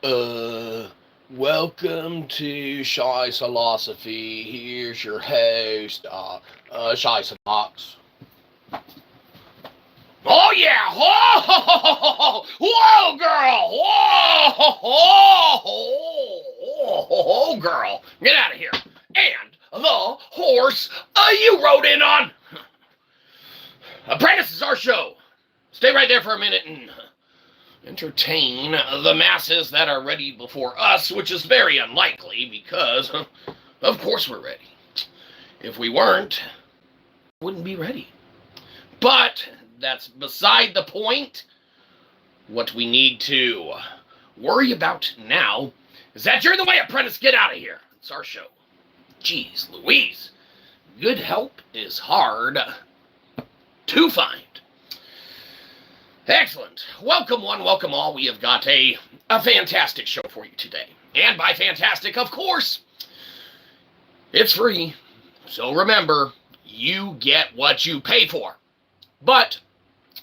Uh, Welcome to Shyzalosophy. Here's your host, Shyzabox. Oh yeah! Whoa, whoa, girl! Whoa, girl! Get out of here! And the horse you rode in on. Apprentice is our show. Stay right there for a minute and entertain the masses that are ready before us, which is very unlikely because, of course, we're ready. If we weren't, we wouldn't be ready. But that's beside the point. What we need to worry about now is that you're in the way, apprentice. Get out of here. It's our show. Jeez Louise. Good help is hard to find. Excellent. Welcome one, welcome all. We have got a fantastic show for you today. And by fantastic, of course, it's free. So remember, you get what you pay for. But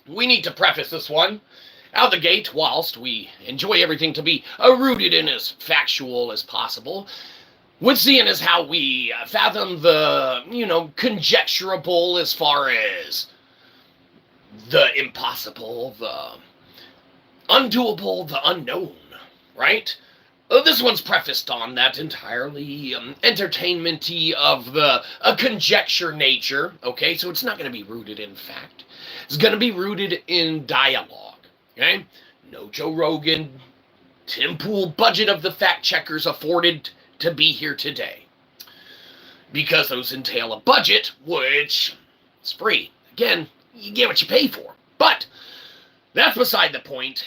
we need to preface this one out the gate, whilst we enjoy everything to be rooted in as factual as possible, with seeing as how we fathom the, conjecturable as far as the impossible, the undoable, the unknown, right? This one's prefaced on that entirely entertainment-y of the conjecture nature, okay? So it's not going to be rooted in fact. It's going to be rooted in dialogue, okay? No Joe Rogan, Tim Pool budget of the fact checkers afforded to be here today. Because those entail a budget, which is free. Again, you get what you pay for. But that's beside the point.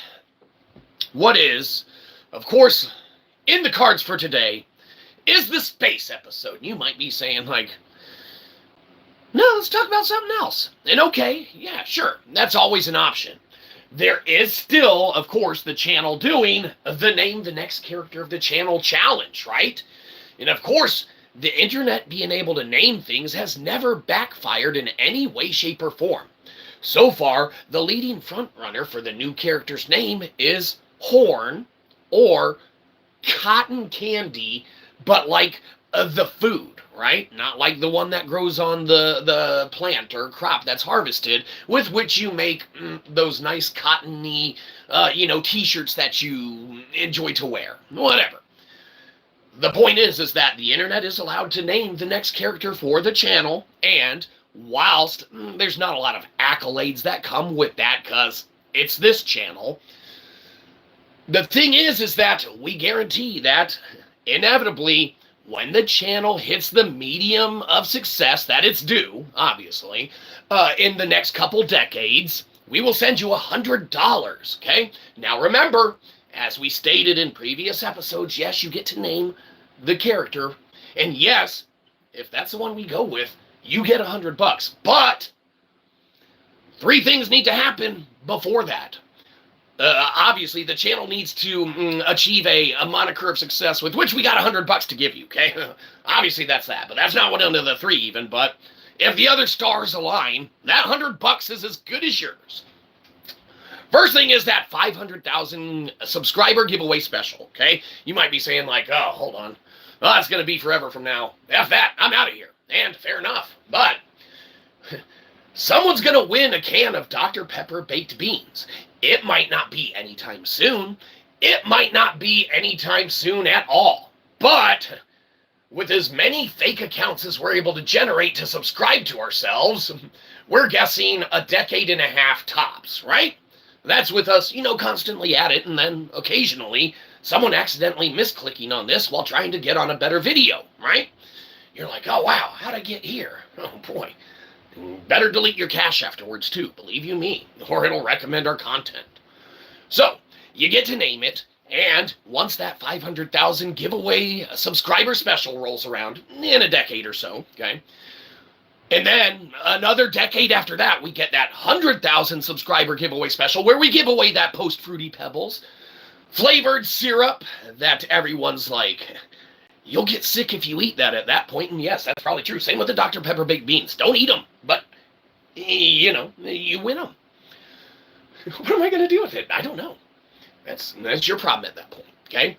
What is, of course, in the cards for today is the space episode. You might be saying, like, no, let's talk about something else. And okay, yeah, sure, that's always an option. There is still, of course, the channel doing the Name the Next Character of the Channel challenge, right? And of course, the internet being able to name things has never backfired in any way, shape, or form. So far, the leading frontrunner for the new character's name is Horn, or cotton candy, but like the food, right? Not like the one that grows on the plant or crop that's harvested, with which you make those nice cottony, t-shirts that you enjoy to wear. Whatever. The point is that the internet is allowed to name the next character for the channel, and whilst there's not a lot of accolades that come with that, because it's this channel, the thing is that we guarantee that, inevitably, when the channel hits the medium of success that it's due, obviously, in the next couple decades, we will send you $100, okay? Now remember, as we stated in previous episodes, yes, you get to name the character, and yes, if that's the one we go with, you get $100. But 3 things need to happen before that. Obviously, the channel needs to achieve a moniker of success, with which we got $100 to give you, okay? Obviously, that's that, but that's not one of the 3 even, but if the other stars align, that $100 is as good as yours. First thing is that 500,000 subscriber giveaway special, okay? You might be saying, like, oh, hold on. Oh, that's going to be forever from now. F that, I'm out of here. And fair enough, but someone's going to win a can of Dr. Pepper baked beans. It might not be anytime soon. It might not be anytime soon at all. But with as many fake accounts as we're able to generate to subscribe to ourselves, we're guessing a decade and a half tops, right? That's with us, constantly at it, and then occasionally someone accidentally misclicking on this while trying to get on a better video, right? You're like, oh wow, how'd I get here? Oh boy. Better delete your cache afterwards too, believe you me, or it'll recommend our content. So, you get to name it, and once that 500,000 giveaway subscriber special rolls around, in a decade or so, okay, and then another decade after that, we get that 100,000 subscriber giveaway special, where we give away that Post-Fruity Pebbles flavored syrup that everyone's like, you'll get sick if you eat that at that point, and yes, that's probably true. Same with the Dr. Pepper baked beans. Don't eat them, but, you win them. What am I going to do with it? I don't know. That's your problem at that point, okay?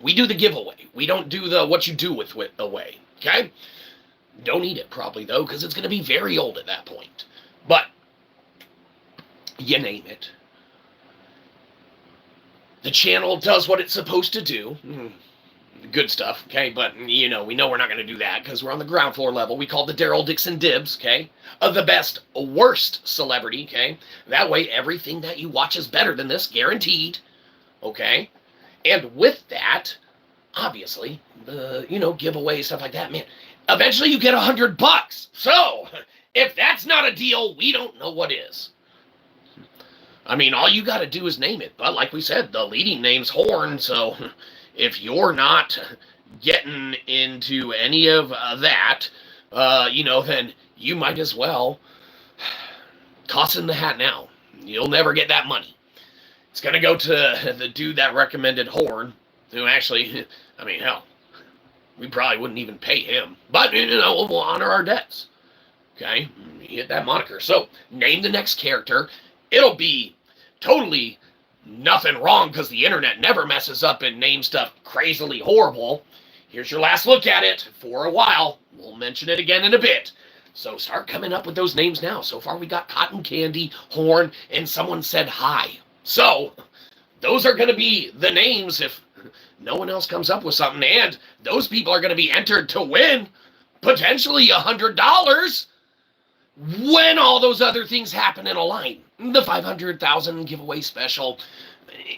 We do the giveaway. We don't do the what you do with away, okay? Don't eat it probably, though, because it's going to be very old at that point. But you name it. The channel does what it's supposed to do. Good stuff, okay? But, we know we're not going to do that because we're on the ground floor level. We call the Daryl Dixon dibs, okay? Of the best, worst celebrity, okay? That way, everything that you watch is better than this, guaranteed, okay? And with that, obviously, giveaway, stuff like that, man, eventually you get $100. So, if that's not a deal, we don't know what is. I mean, all you got to do is name it. But like we said, the leading name's Horn, so if you're not getting into any of that, then you might as well toss in the hat now. You'll never get that money. It's going to go to the dude that recommended Horn, who actually, hell, we probably wouldn't even pay him. But, we'll honor our debts. Okay? You hit that moniker. So, name the next character. It'll be totally nothing wrong because the internet never messes up and names stuff crazily horrible. Here's your last look at it for a while. We'll mention it again in a bit. So start coming up with those names now. So far we got Cotton Candy, Horn, and someone said hi. So those are going to be the names if no one else comes up with something. And those people are going to be entered to win potentially $100 when all those other things happen in a line. The 500,000 giveaway special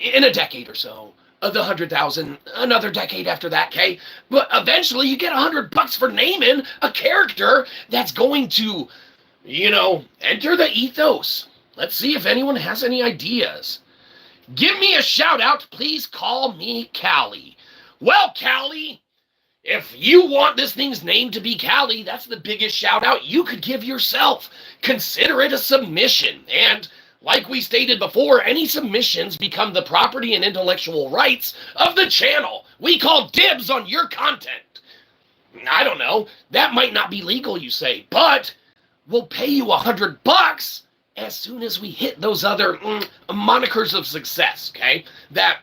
in a decade or so. The 100,000 another decade after that, okay? But eventually you get $100 for naming a character that's going to, enter the ethos. Let's see if anyone has any ideas. Give me a shout out. Please call me Callie. Well, Callie, if you want this thing's name to be Callie, that's the biggest shout out you could give yourself. Consider it a submission. And like we stated before, any submissions become the property and intellectual rights of the channel. We call dibs on your content. I don't know. That might not be legal, you say, but we'll pay you $100 as soon as we hit those other monikers of success, okay? That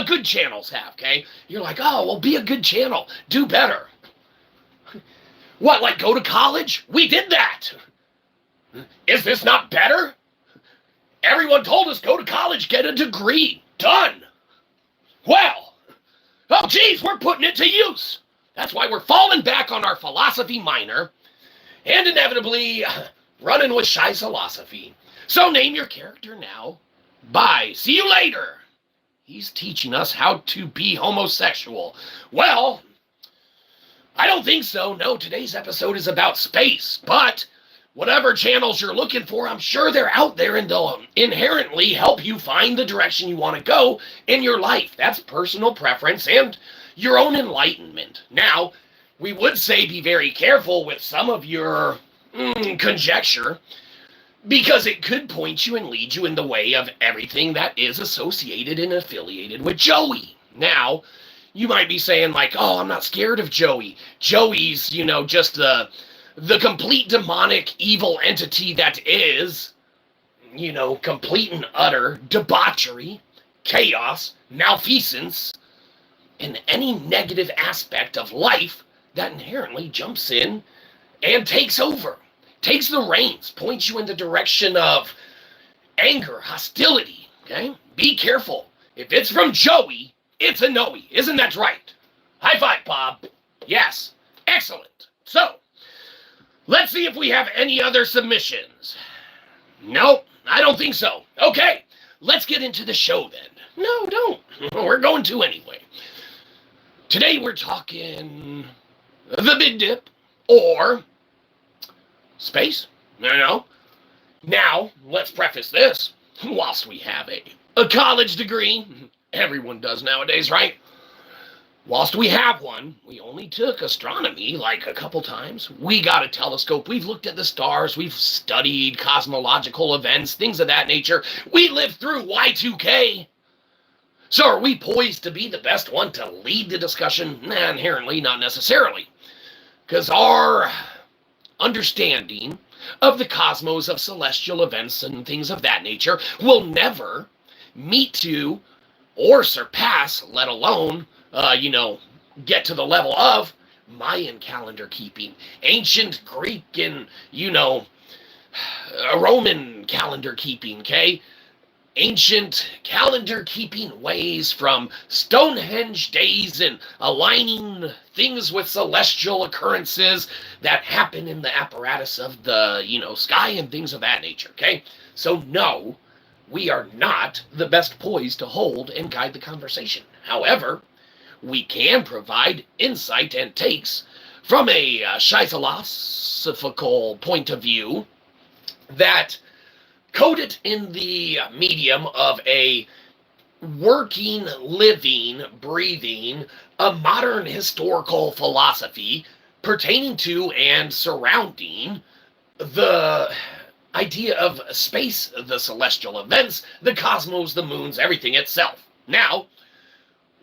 good channels have, okay? You're like, oh, well, be a good channel. Do better. What, like go to college? We did that. Is this not better? Everyone told us go to college, get a degree. Done. Well, oh, geez, we're putting it to use. That's why we're falling back on our philosophy minor and inevitably running with Shyzalosophy. So name your character now. Bye. See you later. He's teaching us how to be homosexual. Well, I don't think so. No, today's episode is about space. But whatever channels you're looking for, I'm sure they're out there and they'll inherently help you find the direction you want to go in your life. That's personal preference and your own enlightenment. Now, we would say be very careful with some of your conjecture, because it could point you and lead you in the way of everything that is associated and affiliated with Joey. Now, you might be saying like, oh, I'm not scared of Joey. Joey's, just the complete demonic evil entity that is, complete and utter debauchery, chaos, malfeasance, and any negative aspect of life that inherently jumps in and takes over. Takes the reins, points you in the direction of anger, hostility, okay? Be careful. If it's from Joey, it's a Noe. Isn't that right? High five, Bob. Yes. Excellent. So, let's see if we have any other submissions. Nope, I don't think so. Okay, let's get into the show then. No, don't. We're going to anyway. Today we're talking the Big Dip or space. No. Now, let's preface this. Whilst we have a college degree, everyone does nowadays, right? Whilst we have one, we only took astronomy like a couple times. We got a telescope. We've looked at the stars. We've studied cosmological events, things of that nature. We lived through Y2K. So are we poised to be the best one to lead the discussion? Nah, inherently, not necessarily. Because our understanding of the cosmos, of celestial events and things of that nature will never meet to or surpass, let alone, get to the level of Mayan calendar keeping, ancient Greek and, Roman calendar keeping, okay? Ancient calendar keeping ways from Stonehenge days and aligning things with celestial occurrences that happen in the apparatus of the, sky and things of that nature, okay? So no, we are not the best poised to hold and guide the conversation. However, we can provide insight and takes from a Shyzalosophical point of view that code it in the medium of a working, living, breathing, a modern historical philosophy pertaining to and surrounding the idea of space, the celestial events, the cosmos, the moons, everything itself. Now,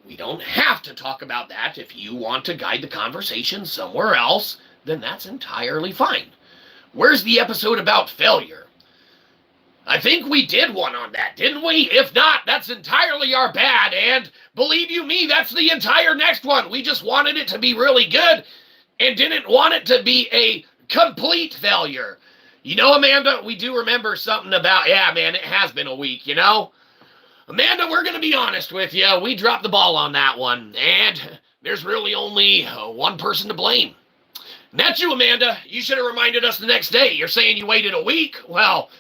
we don't have to talk about that. If you want to guide the conversation somewhere else, then that's entirely fine. Where's the episode about failure? I think we did one on that, didn't we? If not, that's entirely our bad, and believe you me, that's the entire next one. We just wanted it to be really good and didn't want it to be a complete failure. Amanda, we do remember something about, yeah, man, it has been a week, Amanda, we're going to be honest with you. We dropped the ball on that one, and there's really only one person to blame. And that's you, Amanda. You should have reminded us the next day. You're saying you waited a week? Well,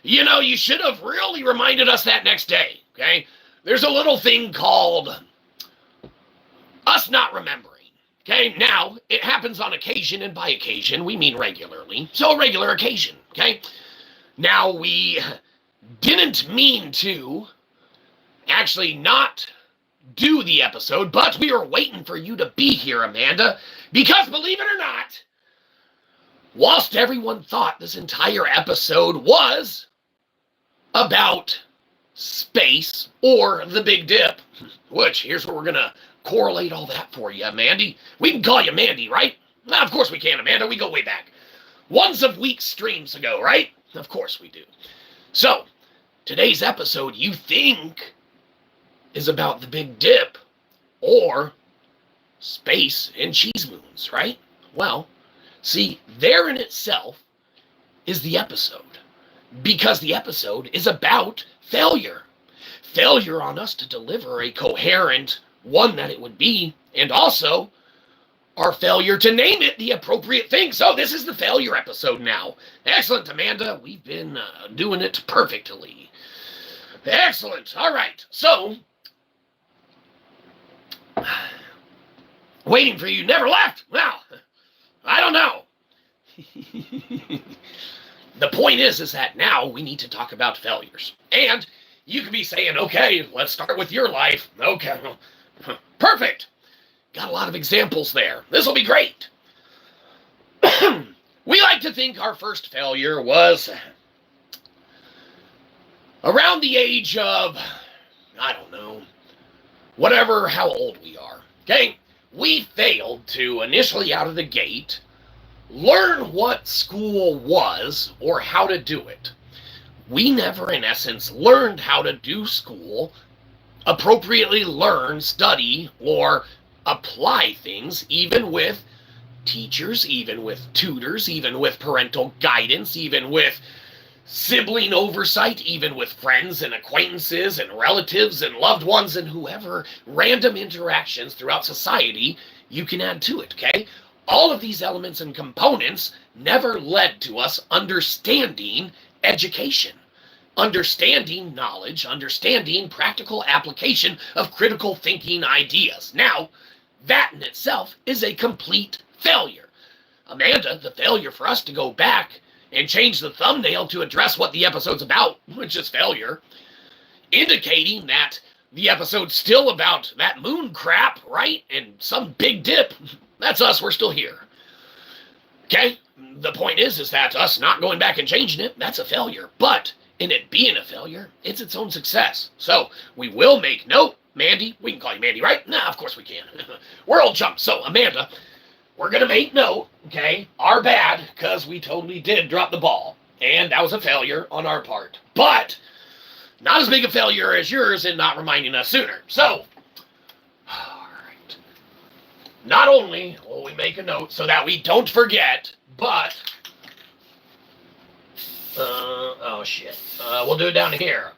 you should have really reminded us that next day, okay? There's a little thing called us not remembering, okay? Now, it happens on occasion, and by occasion, we mean regularly. So, a regular occasion, okay? Now, we didn't mean to actually not do the episode, but we were waiting for you to be here, Amanda, because believe it or not, whilst everyone thought this entire episode was about space or the Big Dip, which here's where we're going to correlate all that for you, Mandy. We can call you Mandy, right? Well, of course we can, Amanda. We go way back. Ones of week streams ago, right? Of course we do. So, today's episode, you think, is about the Big Dip or space and cheese moons, right? Well, see, there in itself is the episode, because the episode is about failure. Failure on us to deliver a coherent one that it would be, and also our failure to name it the appropriate thing. So this is the failure episode now. Excellent, Amanda. We've been doing it perfectly. Excellent. All right. So, waiting for you never left. Well, I don't know. The point is that now we need to talk about failures. And you could be saying, okay, let's start with your life. Okay, perfect. Got a lot of examples there. This will be great. We like to think our first failure was around the age of, I don't know, whatever, how old we are. Okay? We failed to, initially out of the gate, learn what school was or how to do it. We never, in essence, learned how to do school, appropriately learn, study, or apply things, even with teachers, even with tutors, even with parental guidance, even with sibling oversight, even with friends and acquaintances and relatives and loved ones and whoever, random interactions throughout society you can add to it, okay? All of these elements and components never led to us understanding education, understanding knowledge, understanding practical application of critical thinking ideas. Now, that in itself is a complete failure. Amanda, the failure for us to go back and change the thumbnail to address what the episode's about, which is failure, indicating that the episode's still about that moon crap, right? And some big dip. That's us, we're still here. Okay? The point is that us not going back and changing it, that's a failure. But in it being a failure, it's its own success. So we will make note, Mandy, we can call you Mandy, right? Nah, of course we can. We're old chumps. So Amanda, we're going to make note, okay? Our bad, because we totally did drop the ball. And that was a failure on our part. But not as big a failure as yours in not reminding us sooner. So, all right. Not only will we make a note so that we don't forget, but oh shit. We'll do it down here.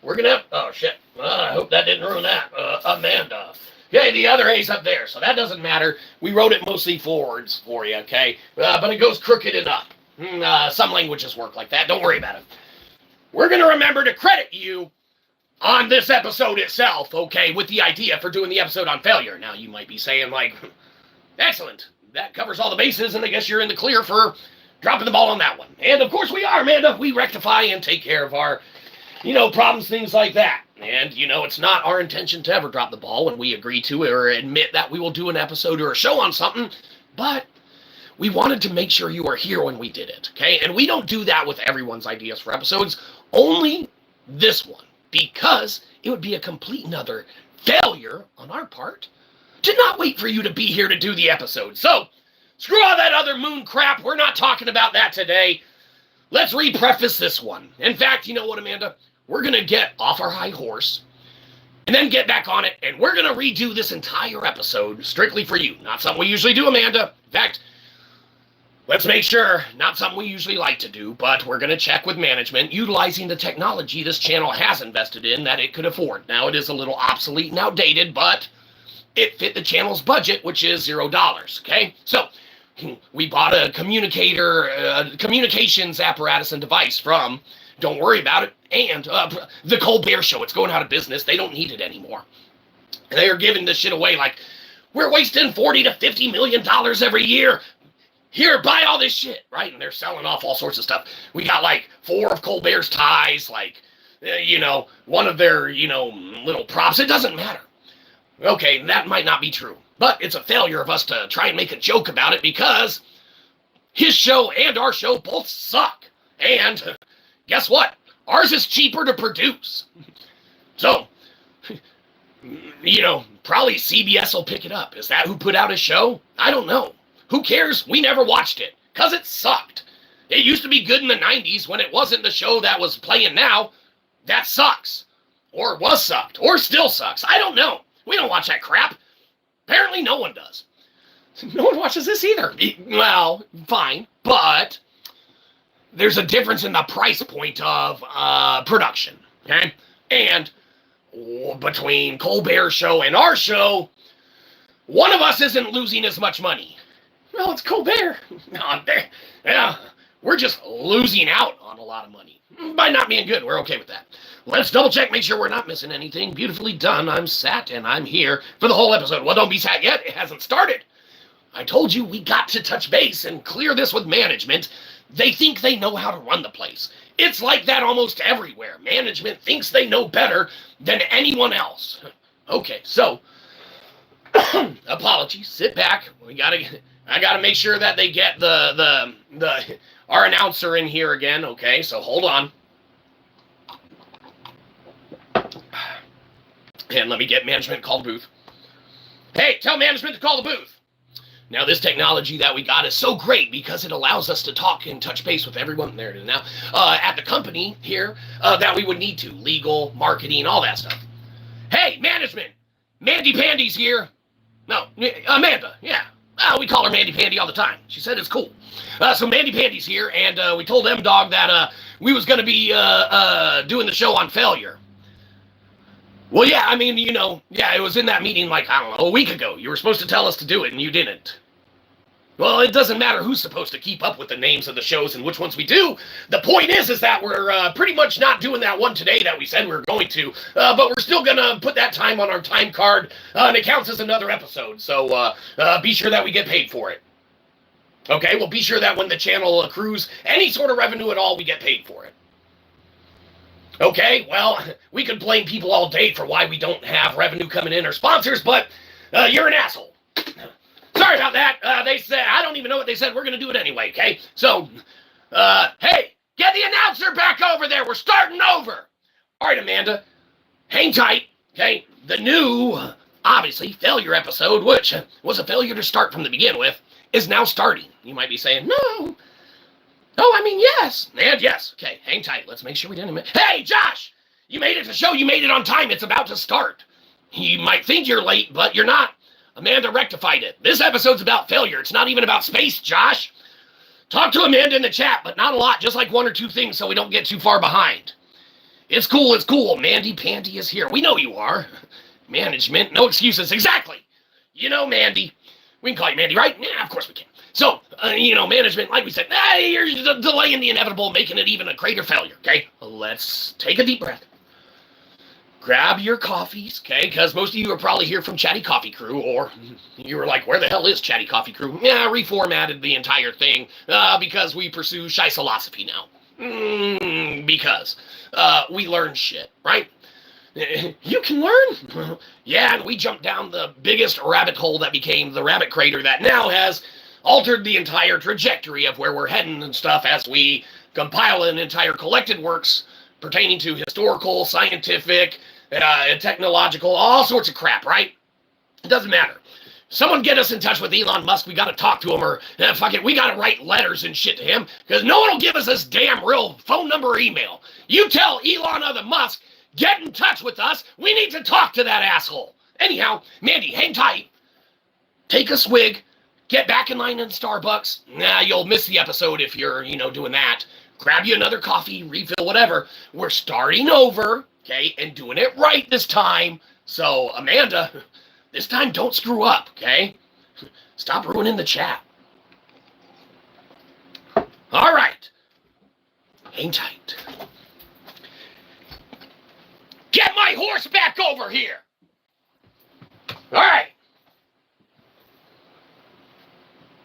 We're gonna have, oh shit. I hope that didn't ruin that. Amanda. Okay, the other A's up there, so that doesn't matter. We wrote it mostly forwards for you, okay? But it goes crooked and up. Some languages work like that. Don't worry about it. We're gonna remember to credit you on this episode itself, okay, with the idea for doing the episode on failure. Now, you might be saying, like, excellent. That covers all the bases, and I guess you're in the clear for dropping the ball on that one. And, of course, we are, Amanda. We rectify and take care of our, problems, things like that. And, it's not our intention to ever drop the ball when we agree to or admit that we will do an episode or a show on something, but we wanted to make sure you were here when we did it, okay? And we don't do that with everyone's ideas for episodes, only this one, because it would be a complete and utter failure on our part to not wait for you to be here to do the episode. So, screw all that other moon crap. We're not talking about that today. Let's re-preface this one. In fact, you know what, Amanda? We're going to get off our high horse and then get back on it, and we're going to redo this entire episode strictly for you. Not something we usually do, Amanda. In fact, let's make sure, not something we usually like to do, but we're going to check with management utilizing the technology this channel has invested in that it could afford. Now, it is a little obsolete and outdated, but it fit the channel's budget, which is $0, okay? So, we bought a communications apparatus and device from, don't worry about it, and the Colbert Show. It's going out of business. They don't need it anymore. They are giving this shit away like, we're wasting $40 to $50 million every year. Here, buy all this shit, right? And they're selling off all sorts of stuff. We got like 4 of Colbert's ties, like, one of their, little props. It doesn't matter. Okay, that might not be true, but it's a failure of us to try and make a joke about it because his show and our show both suck. And guess what? Ours is cheaper to produce. So, probably CBS will pick it up. Is that who put out his show? I don't know. Who cares? We never watched it because it sucked. It used to be good in the 90s when it wasn't the show that was playing now. That sucks. Or was sucked. Or still sucks. I don't know. We don't watch that crap. Apparently no one does. No one watches this either. Well, fine. But there's a difference in the price point of production. Okay? And between Colbert's show and our show, one of us isn't losing as much money. Well, it's Colbert. Yeah, we're just losing out on a lot of money. By not being good, we're okay with that. Let's double check, make sure we're not missing anything. Beautifully done. I'm sat and I'm here for the whole episode. Well, don't be sat yet. It hasn't started. I told you we got to touch base and clear this with management. They think they know how to run the place. It's like that almost everywhere. Management thinks they know better than anyone else. Okay, so apologies. Sit back. I gotta make sure that they get our announcer in here again. Okay, so hold on. And let me get management to call the booth. Hey, tell management to call the booth. Now, this technology that we got is so great because it allows us to talk and touch base with everyone, there it is now, at the company here that we would need to. Legal, marketing, all that stuff. Hey, management. Mandy Pandy's here. No, Amanda, yeah. We call her Mandy Pandy all the time. She said it's cool. So Mandy Pandy's here, and we told M-Dog that we was going to be doing the show on failure. Well, yeah, I mean, it was in that meeting like, I don't know, a week ago. You were supposed to tell us to do it, and you didn't. Well, it doesn't matter who's supposed to keep up with the names of the shows and which ones we do. The point is that we're pretty much not doing that one today that we said we were going to, but we're still going to put that time on our time card, and it counts as another episode, so be sure that we get paid for it. Okay, well, be sure that when the channel accrues any sort of revenue at all, we get paid for it. Okay, well, we could blame people all day for why we don't have revenue coming in or sponsors, but you're an asshole. Sorry about that. They said, I don't even know what they said. We're going to do it anyway, okay? So, hey, get the announcer back over there. We're starting over. All right, Amanda, hang tight, okay? The new, obviously, failure episode, which was a failure to start from the begin with, is now starting. You might be saying, no, Oh, I mean, yes. And yes. Okay, hang tight. Let's make sure we didn't. Hey, Josh! You made it to show. You made it on time. It's about to start. You might think you're late, but you're not. Amanda rectified it. This episode's about failure. It's not even about space, Josh. Talk to Amanda in the chat, but not a lot. Just like one or two things so we don't get too far behind. It's cool. It's cool. Mandy Pandy is here. We know you are. Management. No excuses. Exactly. You know Mandy. We can call you Mandy, right? Yeah, of course we can. So, management, like we said, you're delaying the inevitable, making it even a greater failure, okay? Let's take a deep breath. Grab your coffees, okay? Because most of you are probably here from Chatty Coffee Crew, or you were like, where the hell is Chatty Coffee Crew? Yeah, reformatted the entire thing because we pursue Shyzalosophy now. Because we learn shit, right? You can learn? Yeah, and we jumped down the biggest rabbit hole that became the rabbit crater that now has altered the entire trajectory of where we're heading and stuff as we compile an entire collected works pertaining to historical, scientific, technological, all sorts of crap, right? It doesn't matter. Someone get us in touch with Elon Musk. We got to talk to him, or fuck it, we got to write letters and shit to him because no one will give us this damn real phone number or email. You tell Elon or the Musk, get in touch with us. We need to talk to that asshole. Anyhow, Mandy, hang tight. Take a swig. Get back in line in Starbucks. Nah, you'll miss the episode if you're, doing that. Grab you another coffee, refill, whatever. We're starting over, okay, and doing it right this time. So, Amanda, this time don't screw up, okay? Stop ruining the chat. All right. Hang tight. Get my horse back over here. All right.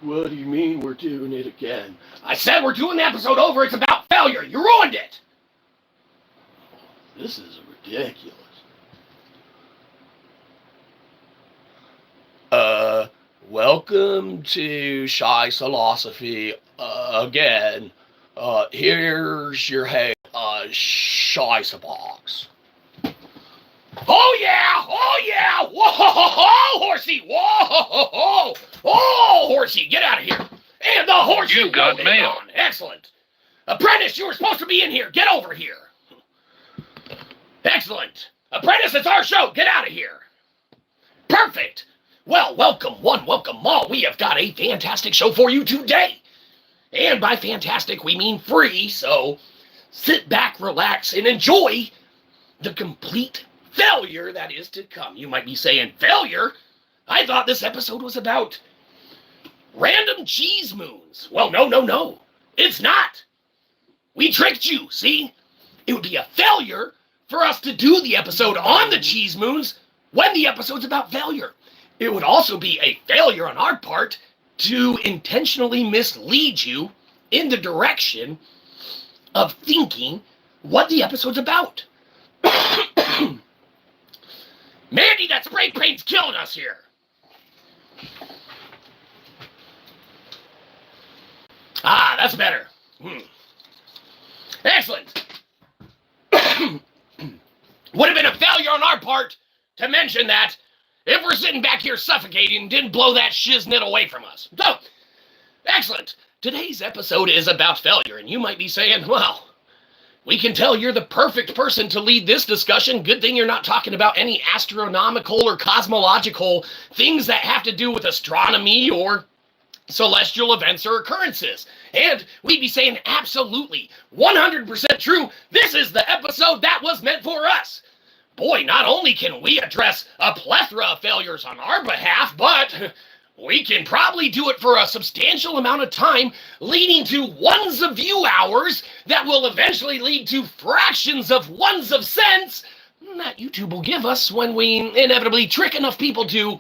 What do you mean we're doing it again? I said we're doing the episode over. It's about failure. You ruined it. This is ridiculous. Welcome to Shyzalosophy again. Here's your head, Shyzabox. Oh yeah! Whoa, horsey! Whoa, horsey! Get out of here! And the horse you got mail. Excellent. Apprentice, you were supposed to be in here. Get over here. Excellent. Apprentice, it's our show. Get out of here. Perfect. Well, welcome one, welcome all. We have got a fantastic show for you today. And by fantastic, we mean free. So sit back, relax, and enjoy the complete failure that is to come. You might be saying, failure? I thought this episode was about random cheese moons. Well, no. It's not. We tricked you, see? It would be a failure for us to do the episode on the cheese moons when the episode's about failure. It would also be a failure on our part to intentionally mislead you in the direction of thinking what the episode's about. Mandy, that spray paint's killing us here. Ah, that's better. Excellent. Would have been a failure on our part to mention that if we're sitting back here suffocating and didn't blow that shiznit away from us. So, excellent. Today's episode is about failure, and you might be saying, well, we can tell you're the perfect person to lead this discussion. Good thing you're not talking about any astronomical or cosmological things that have to do with astronomy or celestial events or occurrences. And we'd be saying absolutely, 100% true, this is the episode that was meant for us. Boy, not only can we address a plethora of failures on our behalf, but we can probably do it for a substantial amount of time, leading to ones of view hours that will eventually lead to fractions of ones of cents that YouTube will give us when we inevitably trick enough people to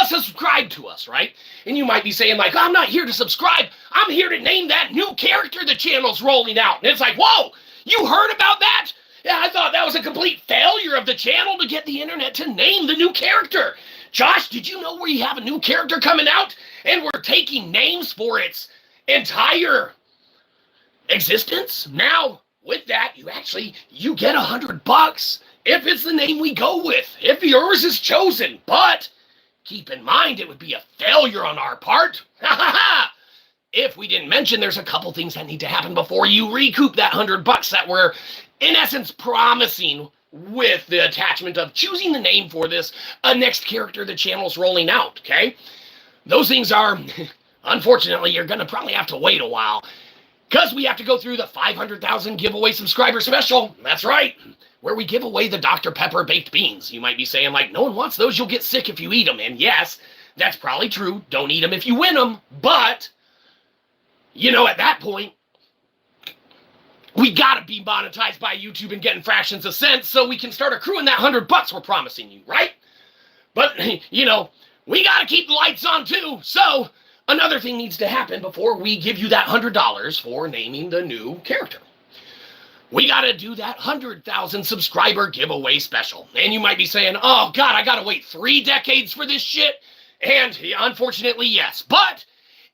subscribe to us, right? And you might be saying, like, I'm not here to subscribe. I'm here to name that new character the channel's rolling out. And it's like, whoa, you heard about that? Yeah, I thought that was a complete failure of the channel to get the internet to name the new character. Josh, did you know we have a new character coming out and we're taking names for its entire existence? Now, with that, you get $100 if it's the name we go with, if yours is chosen. But keep in mind, it would be a failure on our part. Ha ha ha! if we didn't mention, there's a couple things that need to happen before you recoup that $100 that we're, in essence, promising with the attachment of choosing the name for this next character the channel's rolling out, okay? Those things are, unfortunately, you're going to probably have to wait a while because we have to go through the 500,000 giveaway subscriber special. That's right, where we give away the Dr. Pepper baked beans. You might be saying, like, no one wants those. You'll get sick if you eat them. And yes, that's probably true. Don't eat them if you win them. But, you know, at that point, we gotta be monetized by YouTube and getting fractions of cents so we can start accruing that $100 we're promising you, right? But, you know, we gotta keep the lights on too. So another thing needs to happen before we give you that $100 for naming the new character. We gotta do that 100,000 subscriber giveaway special. And you might be saying, oh God, I gotta wait 3 decades for this shit. And unfortunately, yes, but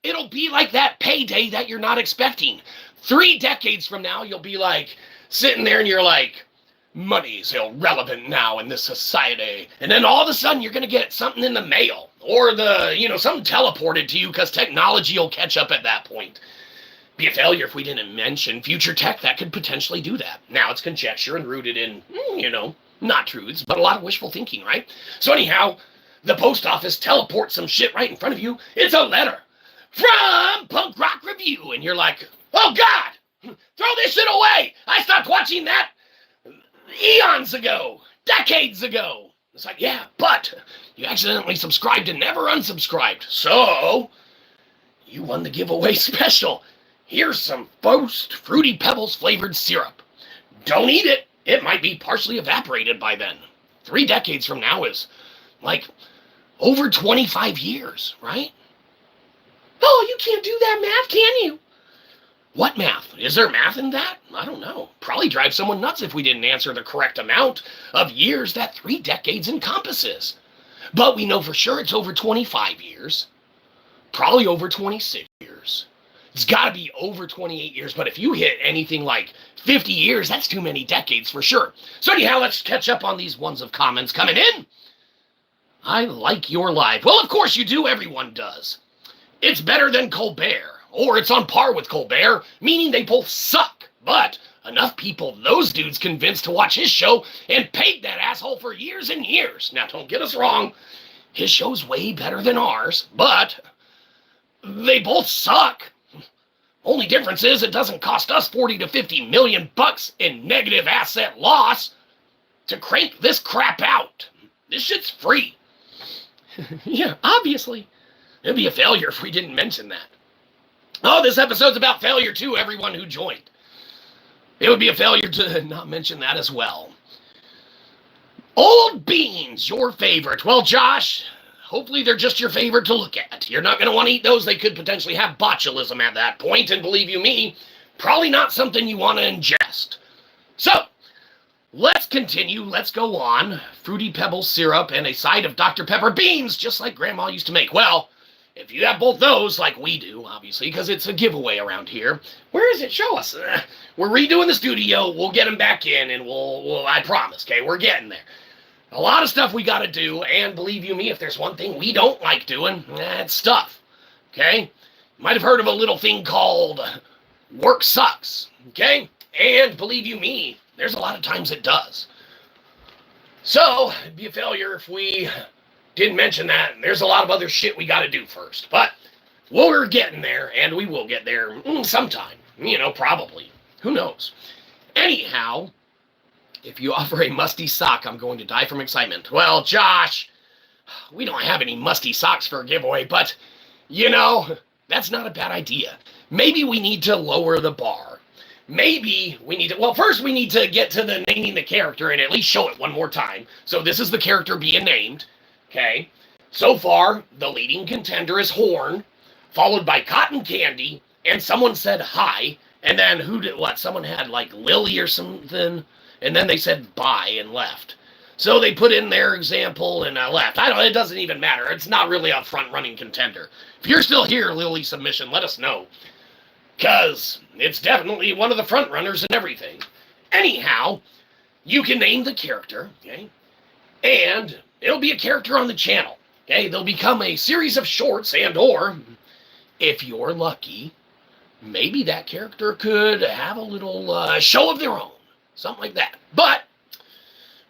it'll be like that payday that you're not expecting. 3 decades from now, you'll be like sitting there and you're like, money's irrelevant now in this society. And then all of a sudden you're going to get something in the mail or something teleported to you because technology will catch up at that point. Be a failure if we didn't mention future tech that could potentially do that. Now it's conjecture and rooted in, not truths, but a lot of wishful thinking, right? So anyhow, the post office teleports some shit right in front of you. It's a letter from Punk Rock Review. And you're like, oh God, throw this shit away. I stopped watching that eons ago, decades ago. It's like, yeah, but you accidentally subscribed and never unsubscribed. So you won the giveaway special. Here's some Boast Fruity Pebbles flavored syrup. Don't eat it. It might be partially evaporated by then. 3 decades from now is like over 25 years, right? Oh, you can't do that math, can you? What math? Is there math in that? I don't know. Probably drive someone nuts if we didn't answer the correct amount of years that 3 decades encompasses. But we know for sure it's over 25 years. Probably over 26 years. It's got to be over 28 years, but if you hit anything like 50 years, that's too many decades for sure. So anyhow, let's catch up on these ones of comments coming in. I like your live. Well, of course you do. Everyone does. It's better than Colbert, or it's on par with Colbert, meaning they both suck. But enough people those dudes convinced to watch his show and paid that asshole for years and years. Now, don't get us wrong. His show's way better than ours, but they both suck. Only difference is it doesn't cost us 40 to 50 million bucks in negative asset loss to crank this crap out. This shit's free. Yeah, obviously. It'd be a failure if we didn't mention that. Oh, this episode's about failure too, everyone who joined. It would be a failure to not mention that as well. Old beans, your favorite. Well, Josh, hopefully they're just your favorite to look at. You're not going to want to eat those. They could potentially have botulism at that point, and believe you me, probably not something you want to ingest. So, let's continue. Let's go on. Fruity Pebbles syrup and a side of Dr. Pepper beans, just like Grandma used to make. Well, if you have both those, like we do, obviously, because it's a giveaway around here. Where is it? Show us. We're redoing the studio. We'll get them back in, and we'll I promise, okay? We're getting there. A lot of stuff we got to do, and believe you me, if there's one thing we don't like doing, it's stuff, okay? You might have heard of a little thing called work sucks, okay? And believe you me, there's a lot of times it does. So, it'd be a failure if we didn't mention that. There's a lot of other shit we got to do first, but we're getting there, and we will get there sometime, probably. Who knows? Anyhow, if you offer a musty sock, I'm going to die from excitement. Well, Josh, we don't have any musty socks for a giveaway, but, that's not a bad idea. Maybe we need to lower the bar. Maybe we need to, well, first we need to get to the naming the character and at least show it one more time. So this is the character being named, okay? So far, the leading contender is Horn, followed by Cotton Candy, and someone said hi, and then someone had like Lily or something, and then they said bye and left. So they put in their example and left. It doesn't even matter. It's not really a front-running contender. If you're still here, Lily Submission, let us know. Because it's definitely one of the front-runners and everything. Anyhow, you can name the character, okay? And it'll be a character on the channel, okay? They'll become a series of shorts and or if you're lucky, maybe that character could have a little show of their own. Something like that. But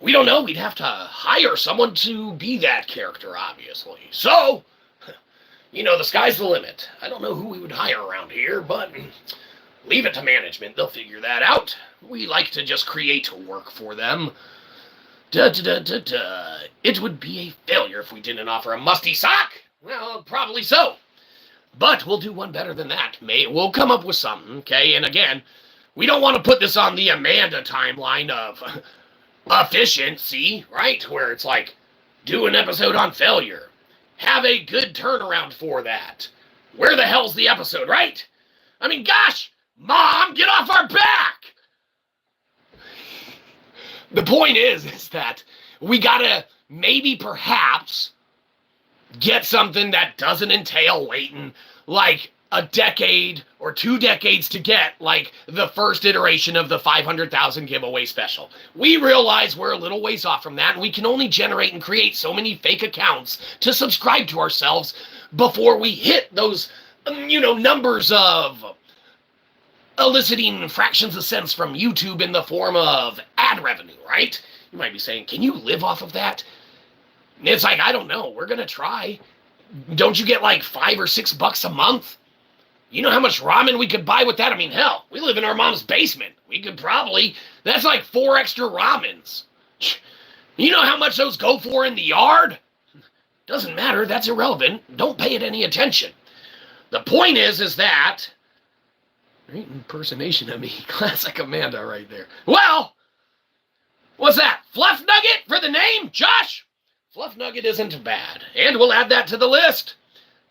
we don't know. We'd have to hire someone to be that character, obviously. So, the sky's the limit. I don't know who we would hire around here, but leave it to management. They'll figure that out. We like to just create work for them. It would be a failure if we didn't offer a musty sock. Well, probably so. But we'll do one better than that. We'll come up with something, okay? And again, we don't want to put this on the Amanda timeline of efficiency, right? Where it's like, do an episode on failure. Have a good turnaround for that. Where the hell's the episode, right? I mean, gosh, Mom, get off our back! The point is that we gotta maybe perhaps get something that doesn't entail waiting like a decade or 2 decades to get like the first iteration of the 500,000 giveaway special. We realize we're a little ways off from that, and we can only generate and create so many fake accounts to subscribe to ourselves before we hit those, numbers of eliciting fractions of cents from YouTube in the form of ad revenue, right? You might be saying, can you live off of that? It's like, I don't know. We're going to try. Don't you get like $5 or $6 a month? You know how much ramen we could buy with that? I mean, hell, we live in our mom's basement. We could probably, that's like 4 extra ramens. You know how much those go for in the yard? Doesn't matter. That's irrelevant. Don't pay it any attention. The point is that, great impersonation of me. Classic Amanda right there. Well, what's that? Fluff Nugget for the name, Josh? Fluff Nugget isn't bad. And we'll add that to the list.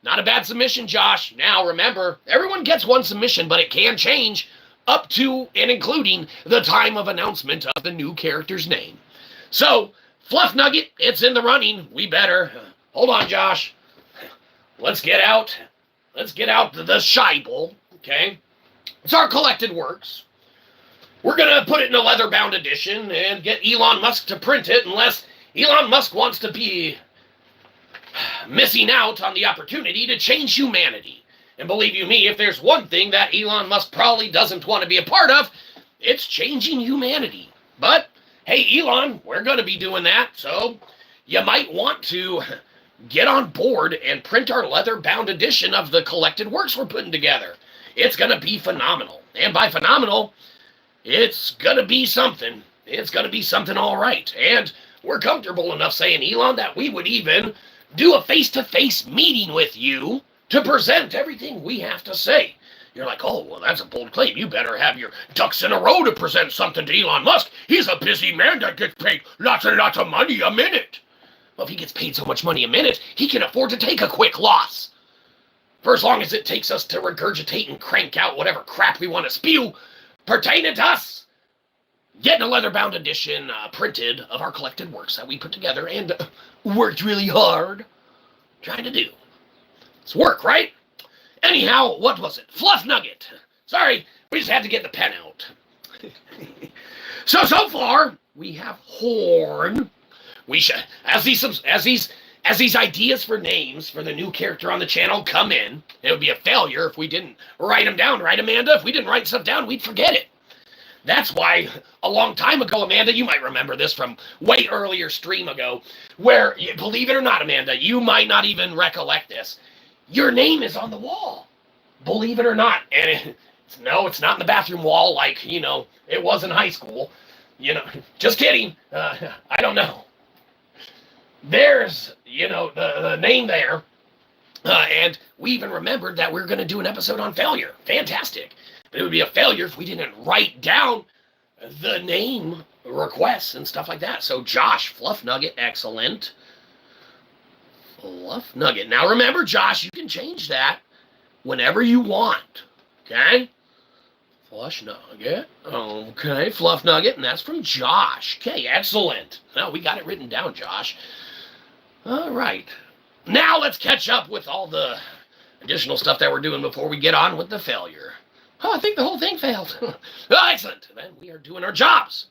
Not a bad submission, Josh. Now, remember, everyone gets one submission, but it can change up to and including the time of announcement of the new character's name. So, Fluff Nugget, it's in the running. We better. Hold on, Josh. Let's get out the Shy Bowl, okay? It's our collected works. We're going to put it in a leather-bound edition and get Elon Musk to print it unless Elon Musk wants to be missing out on the opportunity to change humanity. And believe you me, if there's one thing that Elon Musk probably doesn't want to be a part of, it's changing humanity. But, hey, Elon, we're going to be doing that, so you might want to get on board and print our leather-bound edition of the collected works we're putting together. It's going to be phenomenal. And by phenomenal, it's going to be something. It's going to be something all right. And we're comfortable enough saying, Elon, that we would even do a face-to-face meeting with you to present everything we have to say. You're like, oh, well, that's a bold claim. You better have your ducks in a row to present something to Elon Musk. He's a busy man that gets paid lots and lots of money a minute. Well, if he gets paid so much money a minute, he can afford to take a quick loss. For as long as it takes us to regurgitate and crank out whatever crap we want to spew pertaining to us. Getting a leather-bound edition printed of our collected works that we put together and worked really hard trying to do. It's work, right? Anyhow, what was it? Fluff Nugget. Sorry, we just had to get the pen out. So far, we have Horn. We should, as these ideas for names for the new character on the channel come in, it would be a failure if we didn't write them down, right, Amanda? If we didn't write stuff down, we'd forget it. That's why a long time ago, Amanda, you might remember this from way earlier stream ago, where, believe it or not, Amanda, you might not even recollect this. Your name is on the wall. Believe it or not. And it's not in the bathroom wall like, it was in high school. Just kidding. I don't know. There's, the name there. And we even remembered that we were going to do an episode on failure. Fantastic. But it would be a failure if we didn't write down the name requests and stuff like that. So Josh, Fluff Nugget, excellent. Fluff Nugget. Now remember, Josh, you can change that whenever you want. Okay? Fluff Nugget. Okay, Fluff Nugget, and that's from Josh. Okay, excellent. Now we got it written down, Josh. All right. Now let's catch up with all the additional stuff that we're doing before we get on with the failure. Oh, I think the whole thing failed. Oh, excellent. Then we are doing our jobs.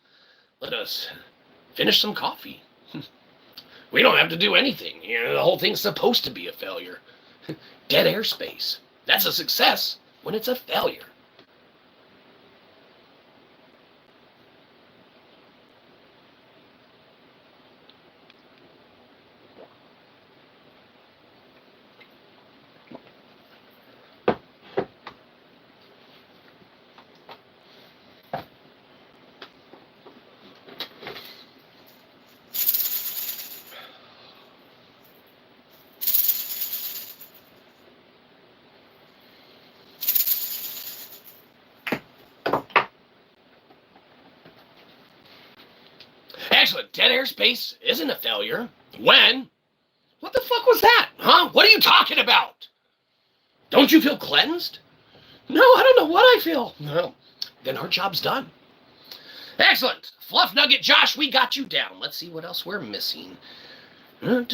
Let us finish some coffee. We don't have to do anything. The whole thing's supposed to be a failure. Dead airspace. That's a success when it's a failure. Excellent. Dead airspace isn't a failure when... What the fuck was that? Huh? What are you talking about? Don't you feel cleansed? No, I don't know what I feel. No. Then our job's done. Excellent. Fluff Nugget Josh, we got you down. Let's see what else we're missing. Not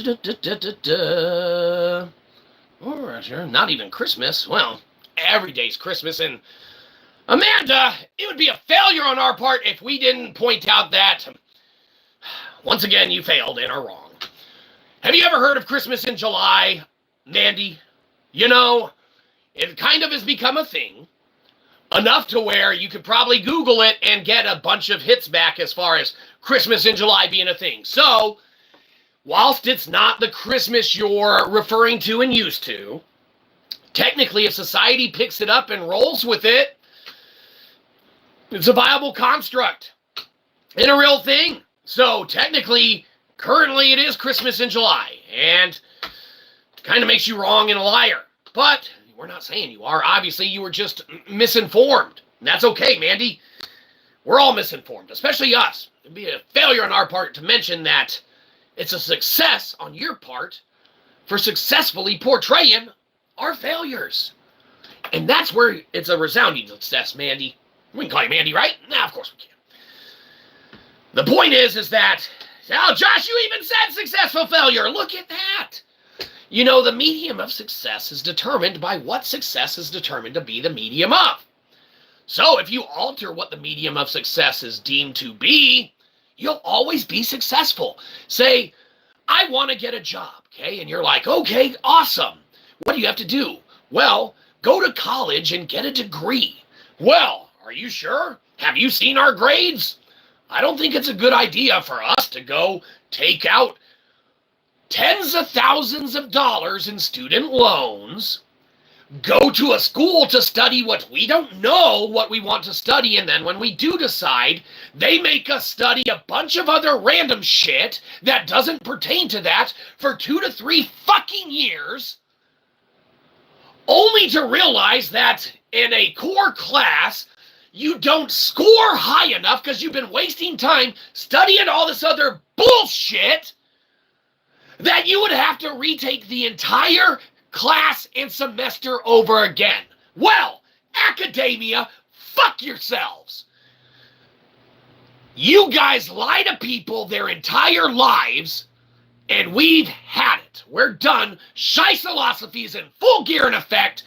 even Christmas. Well, every day's Christmas. And Amanda, it would be a failure on our part if we didn't point out that, once again, you failed and are wrong. Have you ever heard of Christmas in July, Mandy? You know, it kind of has become a thing, enough to where you could probably Google it and get a bunch of hits back as far as Christmas in July being a thing. So, whilst it's not the Christmas you're referring to and used to, technically if society picks it up and rolls with it, it's a viable construct and a real thing. So, technically, currently it is Christmas in July, and it kind of makes you wrong and a liar. But we're not saying you are. Obviously, you were just misinformed. And that's okay, Mandy. We're all misinformed, especially us. It'd be a failure on our part to mention that it's a success on your part for successfully portraying our failures. And that's where it's a resounding success, Mandy. We can call you Mandy, right? Nah, of course we can. The point is that, oh, Josh, you even said successful failure. Look at that. You know, the medium of success is determined by what success is determined to be the medium of. So if you alter what the medium of success is deemed to be, you'll always be successful. Say, I want to get a job, okay? And you're like, okay, awesome. What do you have to do? Well, go to college and get a degree. Well, are you sure? Have you seen our grades? I don't think it's a good idea for us to go take out tens of thousands of dollars in student loans, go to a school to study what we don't know what we want to study, and then when we do decide, they make us study a bunch of other random shit that doesn't pertain to that for 2 to 3 fucking years, only to realize that in a core class, you don't score high enough because you've been wasting time studying all this other bullshit that you would have to retake the entire class and semester over again. Well, academia, fuck yourselves. You guys lie to people their entire lives, and we've had it. We're done. Shyzalosophy is in full gear in effect.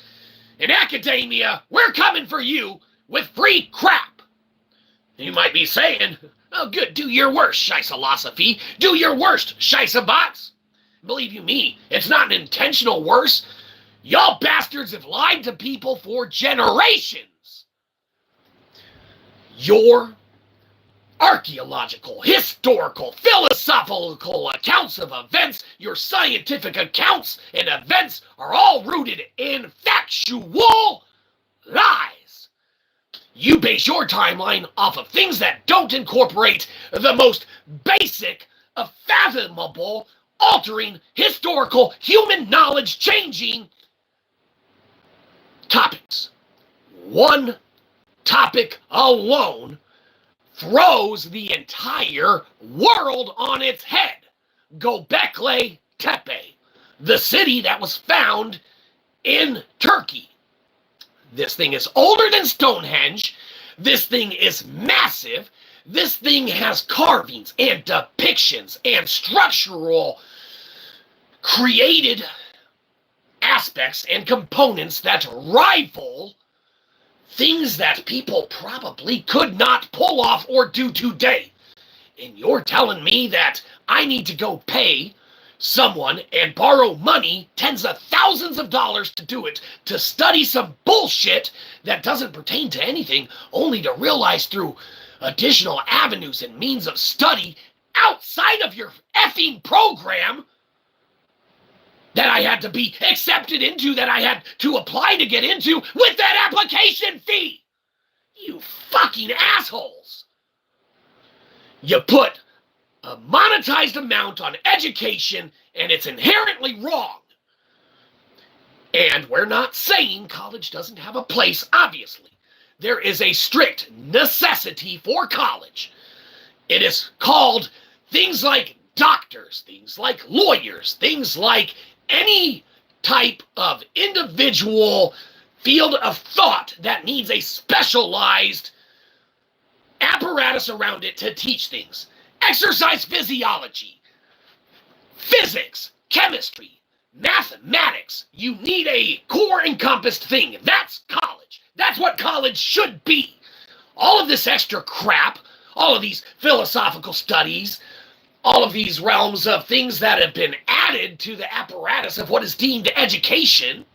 In academia, we're coming for you with free crap. You might be saying, oh good, do your worst, Shyzalosophy. Do your worst, Shyzabox. Believe you me, it's not an intentional worse. Y'all bastards have lied to people for generations. Your archaeological, historical, philosophical accounts of events, your scientific accounts and events are all rooted in factual lies. You base your timeline off of things that don't incorporate the most basic, fathomable, altering, historical, human knowledge changing topics. One topic alone throws the entire world on its head. Göbekli Tepe, the city that was found in Turkey. This thing is older than Stonehenge. This thing is massive. This thing has carvings and depictions and structural created aspects and components that rival things that people probably could not pull off or do today. And you're telling me that I need to go pay someone and borrow money, tens of thousands of dollars to do it, to study some bullshit that doesn't pertain to anything, only to realize through additional avenues and means of study outside of your effing program that I had to be accepted into, that I had to apply to get into with that application fee. You fucking assholes. You put a monetized amount on education, and it's inherently wrong. And we're not saying college doesn't have a place, obviously. There is a strict necessity for college. It is called things like doctors, things like lawyers, things like any type of individual field of thought that needs a specialized apparatus around it to teach things. Exercise physiology, physics, chemistry, mathematics. You need a core encompassed thing. That's college. That's what college should be. All of this extra crap, all of these philosophical studies, all of these realms of things that have been added to the apparatus of what is deemed education.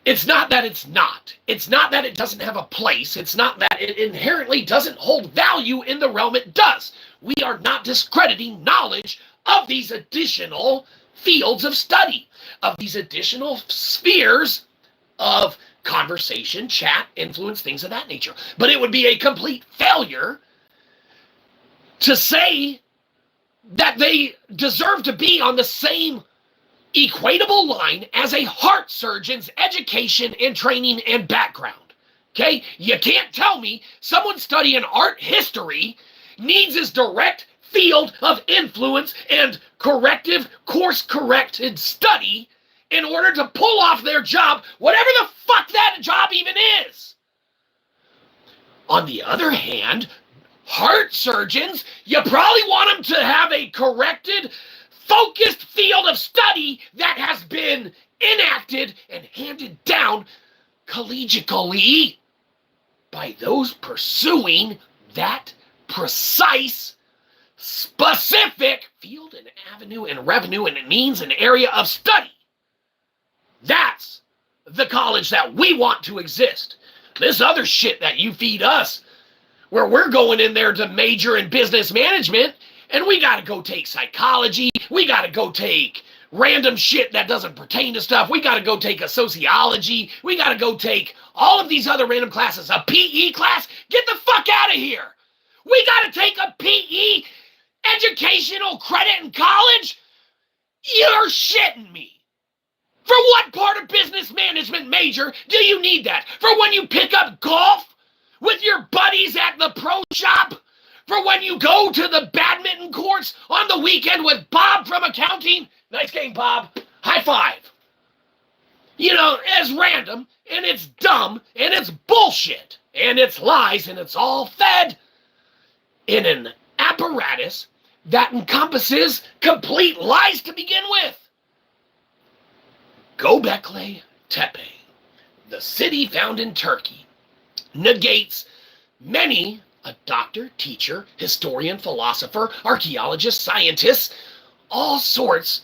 It's not that it's not. It's not that it doesn't have a place. It's not that it inherently doesn't hold value in the realm it does. We are not discrediting knowledge of these additional fields of study, of these additional spheres of conversation, chat, influence, things of that nature. But it would be a complete failure to say that they deserve to be on the same equatable line as a heart surgeon's education and training and background. Okay? You can't tell me someone studying art history needs his direct field of influence and corrective, course-corrected study in order to pull off their job, whatever the fuck that job even is. On the other hand, heart surgeons, you probably want them to have a corrected, focused field of study that has been enacted and handed down collegially by those pursuing that precise, specific field and avenue and revenue and means and area of study. That's the college that we want to exist. This other shit that you feed us, where we're going in there to major in business management, and we got to go take psychology, we got to go take random shit that doesn't pertain to stuff, we got to go take a sociology, we got to go take all of these other random classes, a PE class, get the fuck out of here. We got to take a PE educational credit in college? You're shitting me. For what part of business management major do you need that? For when you pick up golf with your buddies at the pro shop? For when you go to the badminton courts on the weekend with Bob from accounting? Nice game, Bob. High five. You know, it's random, and it's dumb, and it's bullshit, and it's lies, and it's all fed in an apparatus that encompasses complete lies to begin with. Göbekli Tepe, the city found in Turkey, negates many a doctor, teacher, historian, philosopher, archaeologist, scientist, all sorts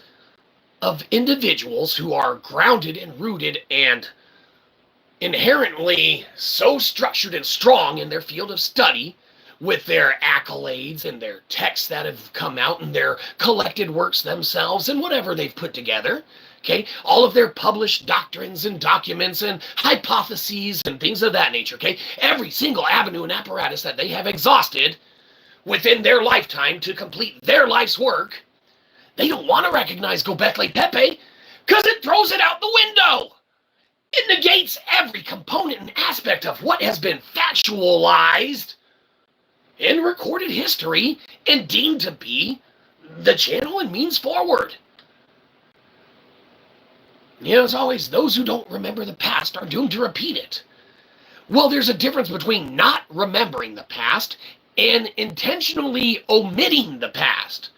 of individuals who are grounded and rooted and inherently so structured and strong in their field of study with their accolades and their texts that have come out and their collected works themselves and whatever they've put together. Okay, all of their published doctrines and documents and hypotheses and things of that nature. Okay, every single avenue and apparatus that they have exhausted within their lifetime to complete their life's work, they don't want to recognize Göbekli Tepe because it throws it out the window. It negates every component and aspect of what has been factualized in recorded history and deemed to be the channel and means forward. You know, as always, those who don't remember the past are doomed to repeat it. Well, there's a difference between not remembering the past and intentionally omitting the past.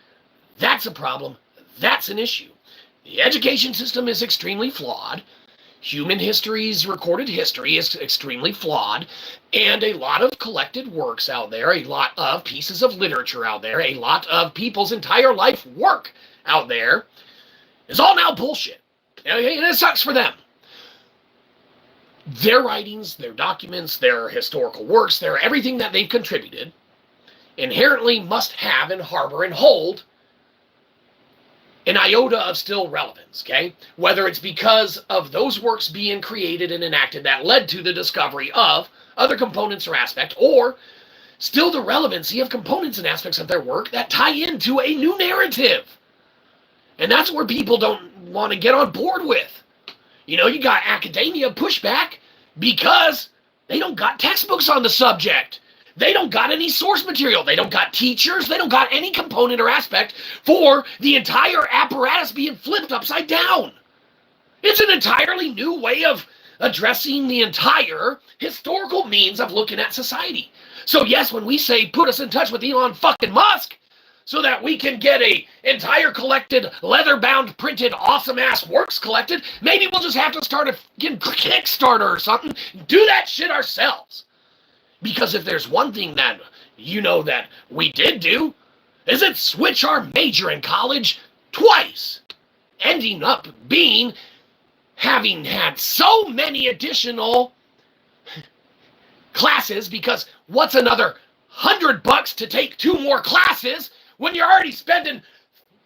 That's a problem. That's an issue. The education system is extremely flawed. Human history's recorded history is extremely flawed. And a lot of collected works out there, a lot of pieces of literature out there, a lot of people's entire life work out there is all now bullshit. And it sucks for them. Their writings, their documents, their historical works, their everything that they've contributed inherently must have and harbor and hold an iota of still relevance, okay? Whether it's because of those works being created and enacted that led to the discovery of other components or aspects, or still the relevancy of components and aspects of their work that tie into a new narrative. And that's where people don't want to get on board with. You know, you got academia pushback because they don't got textbooks on the subject. They don't got any source material. They don't got teachers. They don't got any component or aspect for the entire apparatus being flipped upside down. It's an entirely new way of addressing the entire historical means of looking at society. So yes, when we say put us in touch with Elon fucking Musk so that we can get a entire collected, leather-bound, printed, awesome-ass works collected, maybe we'll just have to start a Kickstarter or something, do that shit ourselves. Because if there's one thing that you know that we did do, is it switch our major in college twice, ending up being, having had so many additional classes, because what's another $100 to take 2 more classes when you're already spending,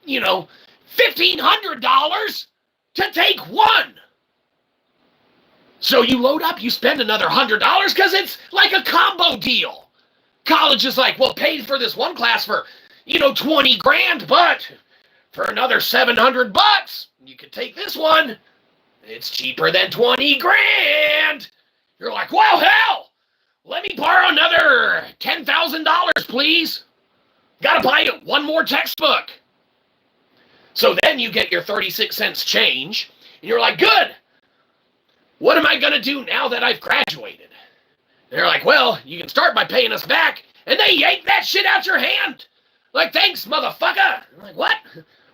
$1,500 to take 1? So you load up, you spend another $100 because it's like a combo deal. College is like, well, pay for this one class for, 20 grand, but for another $700, you could take this one. It's cheaper than 20 grand. You're like, well, hell, let me borrow another $10,000, please. Gotta buy it 1 more textbook. So then you get your 36 cents change, and you're like, good. What am I going to do now that I've graduated? They're like, well, you can start by paying us back. And they yank that shit out your hand. Like, thanks, motherfucker. I'm like, what?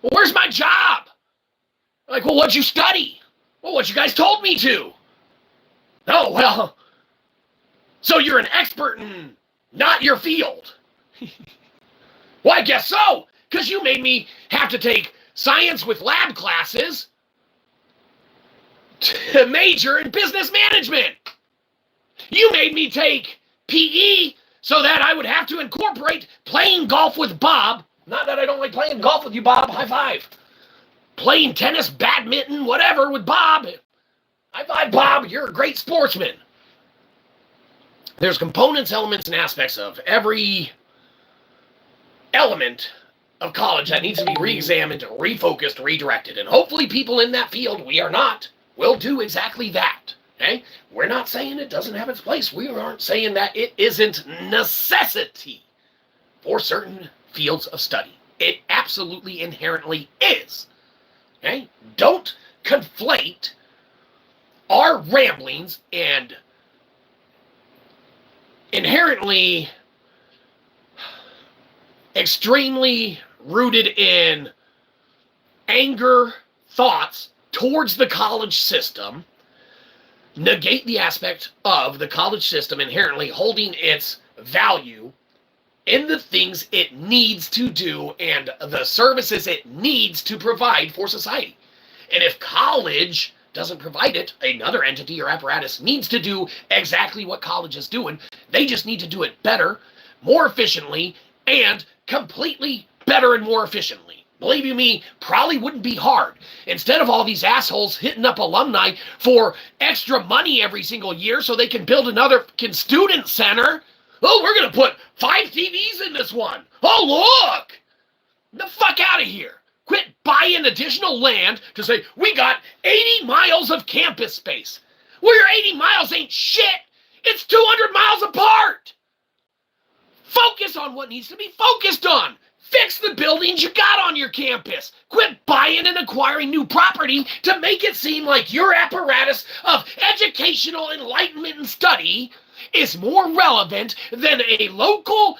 Well, where's my job? Like, well, what'd you study? Well, what you guys told me to. Oh, well, so you're an expert in not your field. Well, I guess so, because you made me have to take science with lab classes to major in business management. You made me take PE so that I would have to incorporate playing golf with Bob. Not that I don't like playing golf with you, Bob. High five. Playing tennis, badminton, whatever with Bob. High five, Bob. You're a great sportsman. There's components, elements, and aspects of every element of college that needs to be re-examined, refocused, redirected. And hopefully people in that field, we are not, will do exactly that. Okay? We're not saying it doesn't have its place. We aren't saying that it isn't necessity for certain fields of study. It absolutely inherently is. Okay? Don't conflate our ramblings and inherently extremely rooted in anger thoughts towards the college system, negate the aspect of the college system inherently holding its value in the things it needs to do and the services it needs to provide for society. And if college doesn't provide it, another entity or apparatus needs to do exactly what college is doing. They just need to do it better, more efficiently, and completely better and more efficiently. Believe you me, probably wouldn't be hard. Instead of all these assholes hitting up alumni for extra money every single year so they can build another student center. Oh, we're going to put 5 TVs in this one. Oh, look! Get the fuck out of here. Quit buying additional land to say, we got 80 miles of campus space. Well, your 80 miles ain't shit. It's 200 miles apart. Focus on what needs to be focused on. Fix the buildings you got on your campus. Quit buying and acquiring new property to make it seem like your apparatus of educational enlightenment and study is more relevant than a local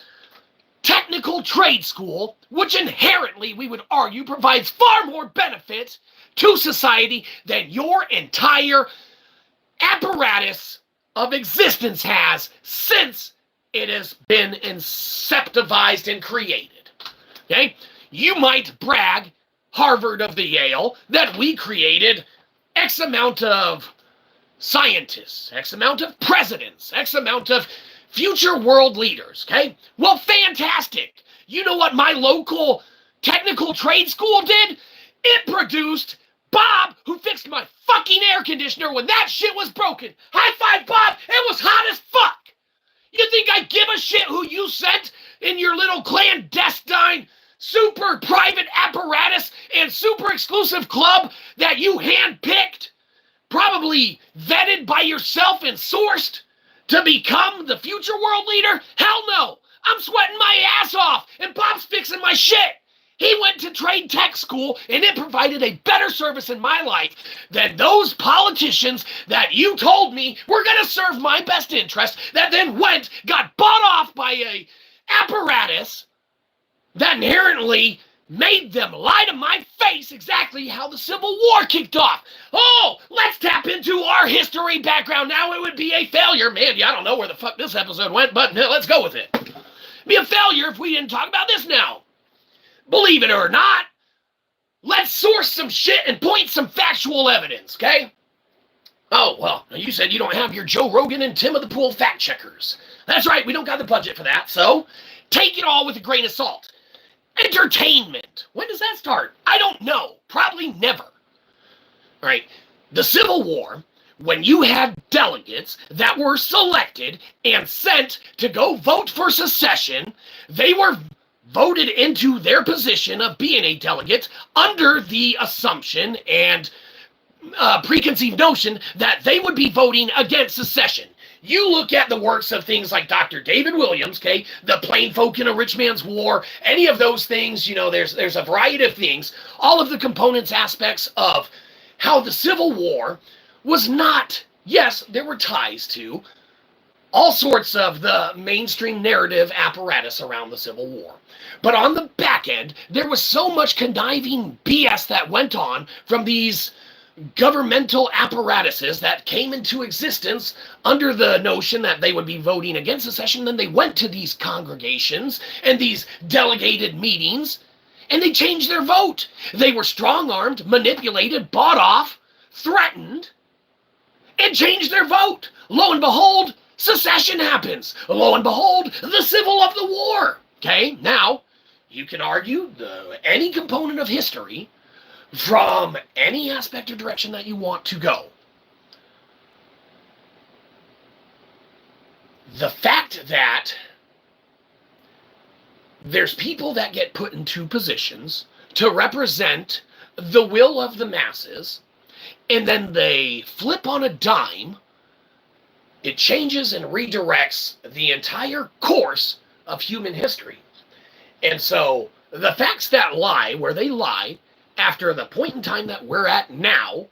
technical trade school, which inherently, we would argue, provides far more benefit to society than your entire apparatus of existence has since it has been inceptivized and created. Okay? You might brag Harvard of the Yale that we created X amount of scientists, X amount of presidents, X amount of future world leaders, okay? Well, fantastic. You know what my local technical trade school did? It produced Bob, who fixed my fucking air conditioner when that shit was broken. High five, Bob. It was hot as fuck. You think I give a shit who you sent in your little clandestine, super private apparatus and super exclusive club that you handpicked, probably vetted by yourself and sourced to become the future world leader? Hell no. I'm sweating my ass off and Bob's fixing my shit. He went to trade tech school and it provided a better service in my life than those politicians that you told me were going to serve my best interest that then got bought off by a apparatus that inherently made them lie to my face exactly how the Civil War kicked off. Oh, let's tap into our history background now. It would be a failure. Man, I don't know where the fuck this episode went, but let's go with it. It'd be a failure if we didn't talk about this now. Believe it or not, let's source some shit and point some factual evidence, okay? Oh, well, you said you don't have your Joe Rogan and Tim of the Pool fact checkers. That's right, we don't got the budget for that, so take it all with a grain of salt. Entertainment. When does that start? I don't know. Probably never. All right, the Civil War, when you had delegates that were selected and sent to go vote for secession, they were voted into their position of being a delegate under the assumption and preconceived notion that they would be voting against secession. You look at the works of things like Dr. David Williams, okay, the Plain Folk in a Rich Man's War, any of those things, you know, there's a variety of things, all of the components, aspects of how the Civil War was not, yes, there were ties to all sorts of the mainstream narrative apparatus around the Civil War. But on the back end, there was so much conniving BS that went on from these governmental apparatuses that came into existence under the notion that they would be voting against secession. Then they went to these congregations and these delegated meetings, and they changed their vote. They were strong-armed, manipulated, bought off, threatened, and changed their vote. Lo and behold, secession happens. Lo and behold, the Civil of the War. Okay, now, you can argue any component of history from any aspect or direction that you want to go. The fact that there's people that get put into positions to represent the will of the masses, and then they flip on a dime, it changes and redirects the entire course of human history. And so the facts that lie where they lie after the point in time that we're at now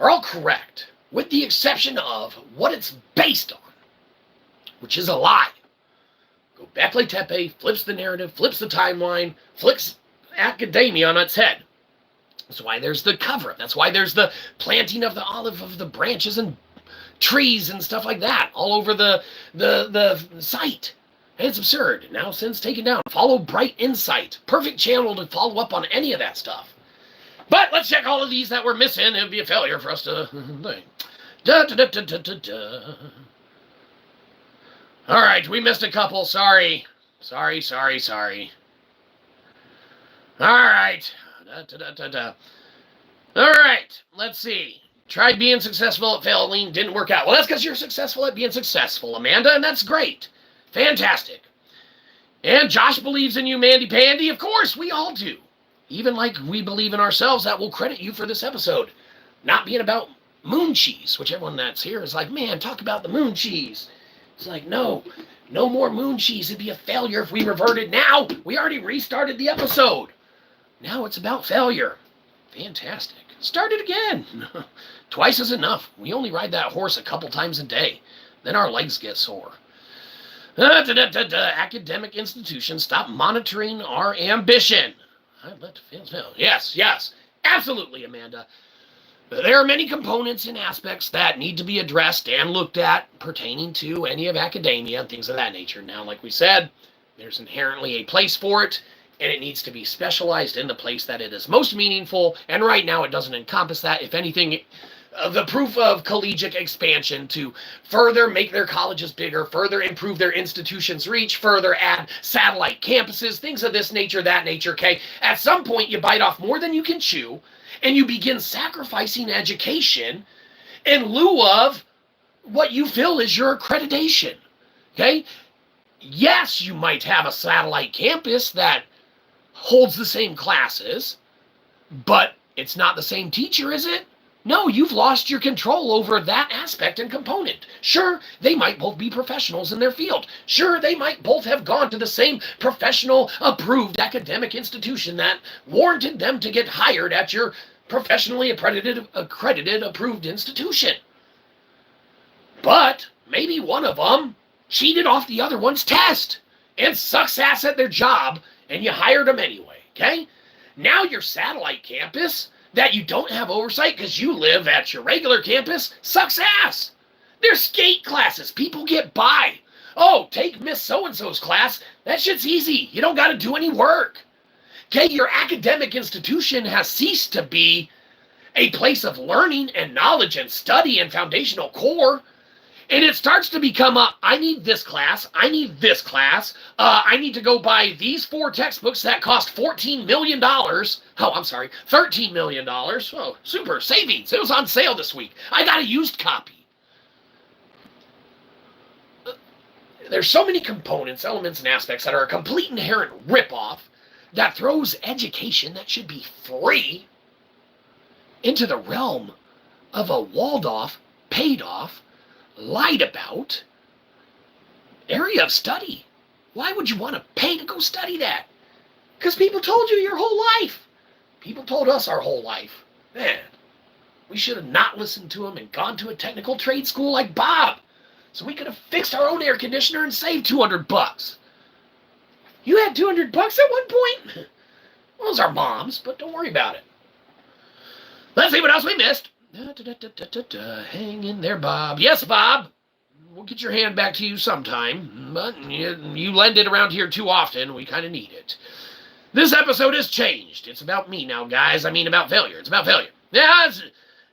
are all correct, with the exception of what it's based on, which is a lie. Göbekli Tepe flips the narrative, flips the timeline, flips academia on its head. That's why there's the cover. That's why there's the planting of the olive of the branches and trees and stuff like that all over the site. And it's absurd. Now since taken down. Follow Bright Insight. Perfect channel to follow up on any of that stuff. But let's check all of these that we're missing. It would be a failure for us to think. All right, we missed a couple. Sorry. All right. All right, let's see. Tried being successful at failing, didn't work out. Well, that's because you're successful at being successful, Amanda, and that's great. Fantastic. And Josh believes in you, Mandy Pandy. Of course, we all do. Even like we believe in ourselves, that will credit you for this episode. Not being about moon cheese, which everyone that's here is like, man, talk about the moon cheese. It's like, no more moon cheese. It'd be a failure if we reverted now. We already restarted the episode. Now it's about failure. Fantastic. Start it again. Twice is enough. We only ride that horse a couple times a day. Then our legs get sore. Academic institutions, stop monitoring our ambition. I'd let fail. Yes. Absolutely, Amanda. There are many components and aspects that need to be addressed and looked at pertaining to any of academia and things of that nature. Now, like we said, there's inherently a place for it and it needs to be specialized in the place that it is most meaningful. And right now, it doesn't encompass that. If anything, the proof of collegiate expansion to further make their colleges bigger, further improve their institutions' reach, further add satellite campuses, things of this nature, that nature, okay? At some point, you bite off more than you can chew, and you begin sacrificing education in lieu of what you feel is your accreditation, okay? Yes, you might have a satellite campus that holds the same classes, but it's not the same teacher, is it? No, you've lost your control over that aspect and component. Sure, they might both be professionals in their field. Sure, they might both have gone to the same professional approved academic institution that warranted them to get hired at your professionally accredited approved institution. But maybe one of them cheated off the other one's test and sucks ass at their job, and you hired them anyway, okay? Now your satellite campus that you don't have oversight because you live at your regular campus sucks ass. There's skate classes. People get by. Oh, take Miss So-and-so's class. That shit's easy. You don't got to do any work. Okay, your academic institution has ceased to be a place of learning and knowledge and study and foundational core. And it starts to become I need this class, I need this class, I need to go buy these 4 textbooks that cost $14 million. Oh, I'm sorry, $13 million. Oh, super, savings. It was on sale this week. I got a used copy. There's so many components, elements, and aspects that are a complete inherent ripoff that throws education that should be free into the realm of a walled-off, paid-off, lied about area of study. Why would you want to pay to go study that? Because people told you your whole life. People told us our whole life. Man, we should have not listened to them and gone to a technical trade school like Bob, so we could have fixed our own air conditioner and saved $200. You had $200 at one point? Well, it was our mom's, but don't worry about it. Let's see what else we missed. Hang in there, Bob. Yes, Bob. We'll get your hand back to you sometime, but you lend it around here too often. We kind of need it. This episode has changed. It's about me now, guys. I mean about failure. It's about failure. Yeah, it's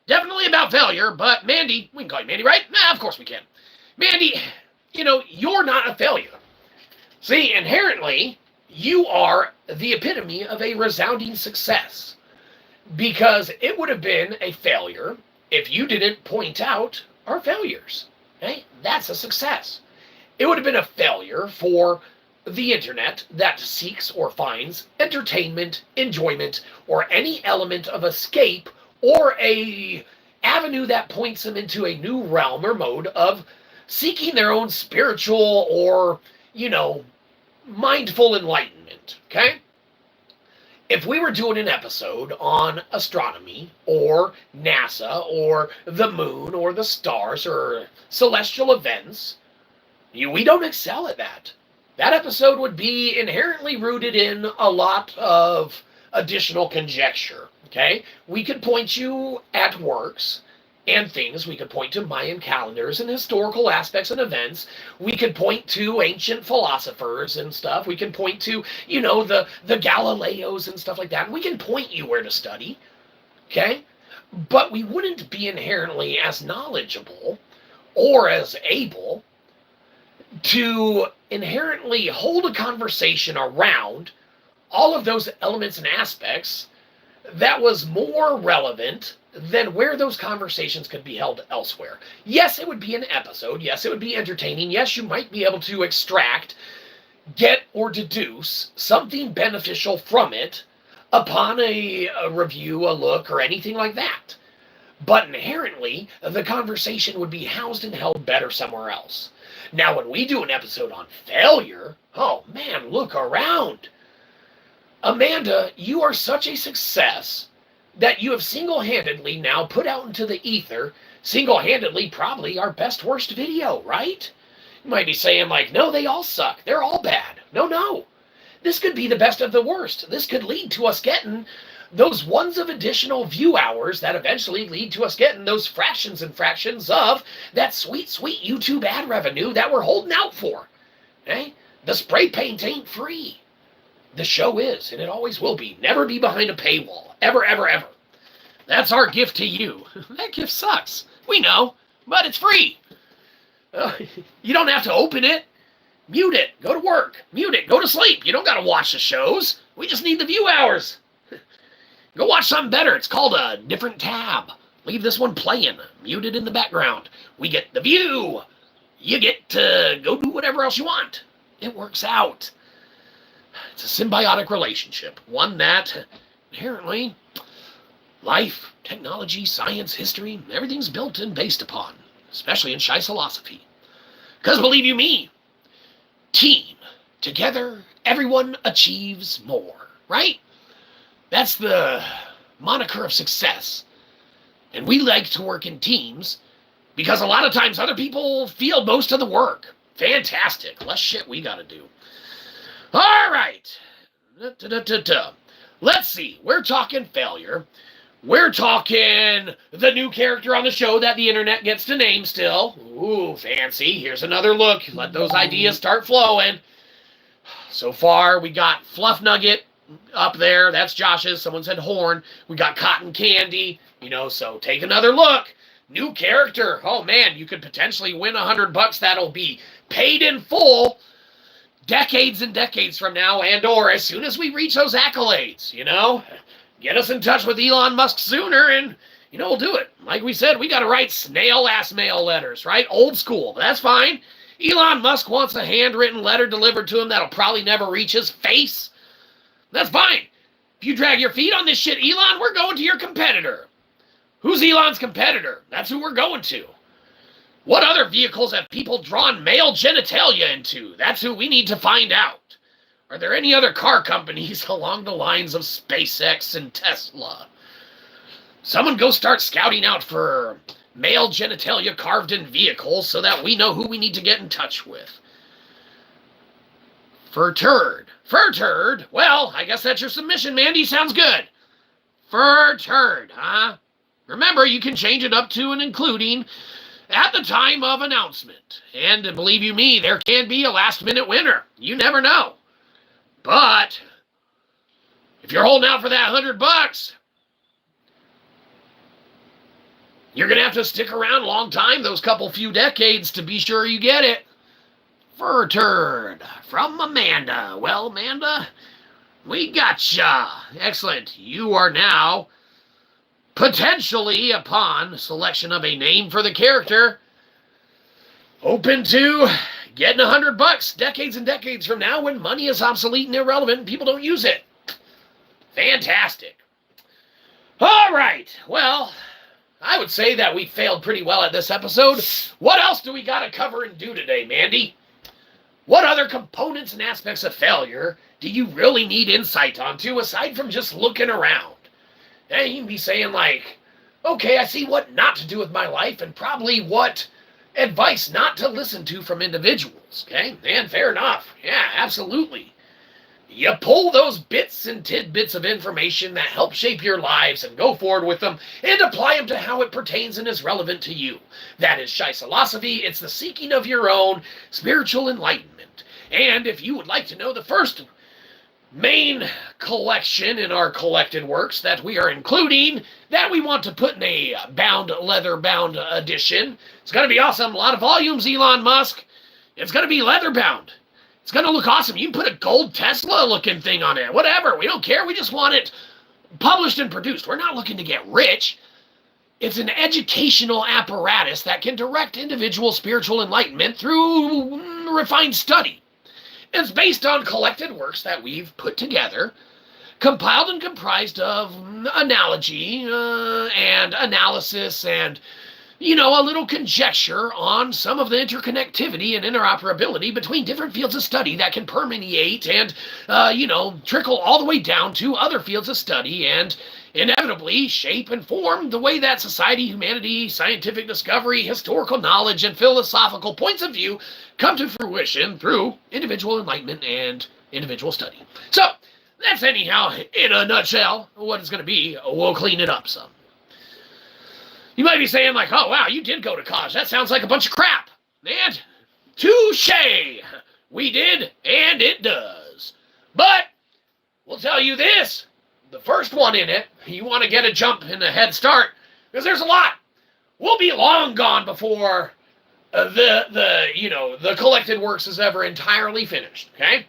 definitely about failure, but Mandy, we can call you Mandy, right? Nah, of course we can. Mandy, you're not a failure. See, inherently, you are the epitome of a resounding success. Because it would have been a failure if you didn't point out our failures. Okay? That's a success. It would have been a failure for the internet that seeks or finds entertainment, enjoyment, or any element of escape or a avenue that points them into a new realm or mode of seeking their own spiritual or, mindful enlightenment. Okay? If we were doing an episode on astronomy or NASA or the moon or the stars or celestial events, we don't excel at that. That episode would be inherently rooted in a lot of additional conjecture, okay? We could point you at works and things. We could point to Mayan calendars and historical aspects and events. We could point to ancient philosophers and stuff. We can point to, the Galileos and stuff like that. We can point you where to study, okay? But we wouldn't be inherently as knowledgeable or as able to inherently hold a conversation around all of those elements and aspects that was more relevant than where those conversations could be held elsewhere. Yes, it would be an episode. Yes, it would be entertaining. Yes, you might be able to extract, get, or deduce something beneficial from it upon a review, a look, or anything like that. But inherently, the conversation would be housed and held better somewhere else. Now, when we do an episode on failure, oh man, look around. Amanda, you are such a success that you have single-handedly now put out into the ether, single-handedly probably our best worst video, right? You might be saying no, they all suck. They're all bad. No. This could be the best of the worst. This could lead to us getting those ones of additional view hours that eventually lead to us getting those fractions and fractions of that sweet, sweet YouTube ad revenue that we're holding out for. Okay? The spray paint ain't free. The show is, and it always will be. Never be behind a paywall. Ever, ever, ever. That's our gift to you. That gift sucks. We know, but it's free. You don't have to open it. Mute it. Go to work. Mute it. Go to sleep. You don't got to watch the shows. We just need the view hours. Go watch something better. It's called a different tab. Leave this one playing. Mute it in the background. We get the view. You get to go do whatever else you want. It works out. It's a symbiotic relationship. One that inherently life, technology, science, history, everything's built and based upon, especially in Shyzalosophy. Because believe you me, team, together, everyone achieves more, right? That's the moniker of success. And we like to work in teams because a lot of times other people feel most of the work. Fantastic. Less shit we got to do. All right. Let's see. We're talking failure. We're talking the new character on the show that the internet gets to name still. Ooh, fancy. Here's another look. Let those ideas start flowing. So far, we got Fluff Nugget up there. That's Josh's. Someone said Horn. We got Cotton Candy. So take another look. New character. Oh, man, you could potentially win $100 that'll be paid in full decades and decades from now, and or as soon as we reach those accolades, Get us in touch with Elon Musk sooner, and, we'll do it. Like we said, we got to write snail-ass mail letters, right? Old school, but that's fine. Elon Musk wants a handwritten letter delivered to him that'll probably never reach his face. That's fine. If you drag your feet on this shit, Elon, we're going to your competitor. Who's Elon's competitor? That's who we're going to. What other vehicles have people drawn male genitalia into? That's who we need to find out. Are there any other car companies along the lines of SpaceX and Tesla? Someone go start scouting out for male genitalia carved in vehicles so that we know who we need to get in touch with. Fur turd. Fur turd? Well, I guess that's your submission, Mandy. Sounds good. Fur turd, huh? Remember, you can change it up to and including at the time of announcement. And believe you me, there can be a last-minute winner. You never know. But if you're holding out for that $100, you're going to have to stick around a long time, those few decades, to be sure you get it. Fur turd from Amanda. Well, Amanda, we gotcha. Excellent. You are now potentially, upon selection of a name for the character, open to getting $100 decades and decades from now when money is obsolete and irrelevant and people don't use it. Fantastic. All right. Well, I would say that we failed pretty well at this episode. What else do we got to cover and do today, Mandy? What other components and aspects of failure do you really need insight onto aside from just looking around? And you can be saying like, okay, I see what not to do with my life and probably what advice not to listen to from individuals, okay? And fair enough. Yeah, absolutely. You pull those bits and tidbits of information that help shape your lives and go forward with them and apply them to how it pertains and is relevant to you. That is Shyzalosophy. It's the seeking of your own spiritual enlightenment. And if you would like to know the first main collection in our collected works that we are including, that we want to put in a leather-bound edition. It's going to be awesome. A lot of volumes, Elon Musk. It's going to be leather-bound. It's going to look awesome. You can put a gold Tesla-looking thing on it. Whatever. We don't care. We just want it published and produced. We're not looking to get rich. It's an educational apparatus that can direct individual spiritual enlightenment through refined study. It's based on collected works that we've put together, compiled and comprised of analogy and analysis and, a little conjecture on some of the interconnectivity and interoperability between different fields of study that can permeate and, trickle all the way down to other fields of study and inevitably shape and form the way that society, humanity, scientific discovery, historical knowledge, and philosophical points of view come to fruition through individual enlightenment and individual study. So, that's anyhow, in a nutshell, what it's going to be. We'll clean it up some. You might be saying like, oh, wow, you did go to college. That sounds like a bunch of crap. And touche! We did, and it does. But will tell you this. The first one in it, you want to get a jump and a head start, because there's a lot. We'll be long gone before the collected works is ever entirely finished, okay?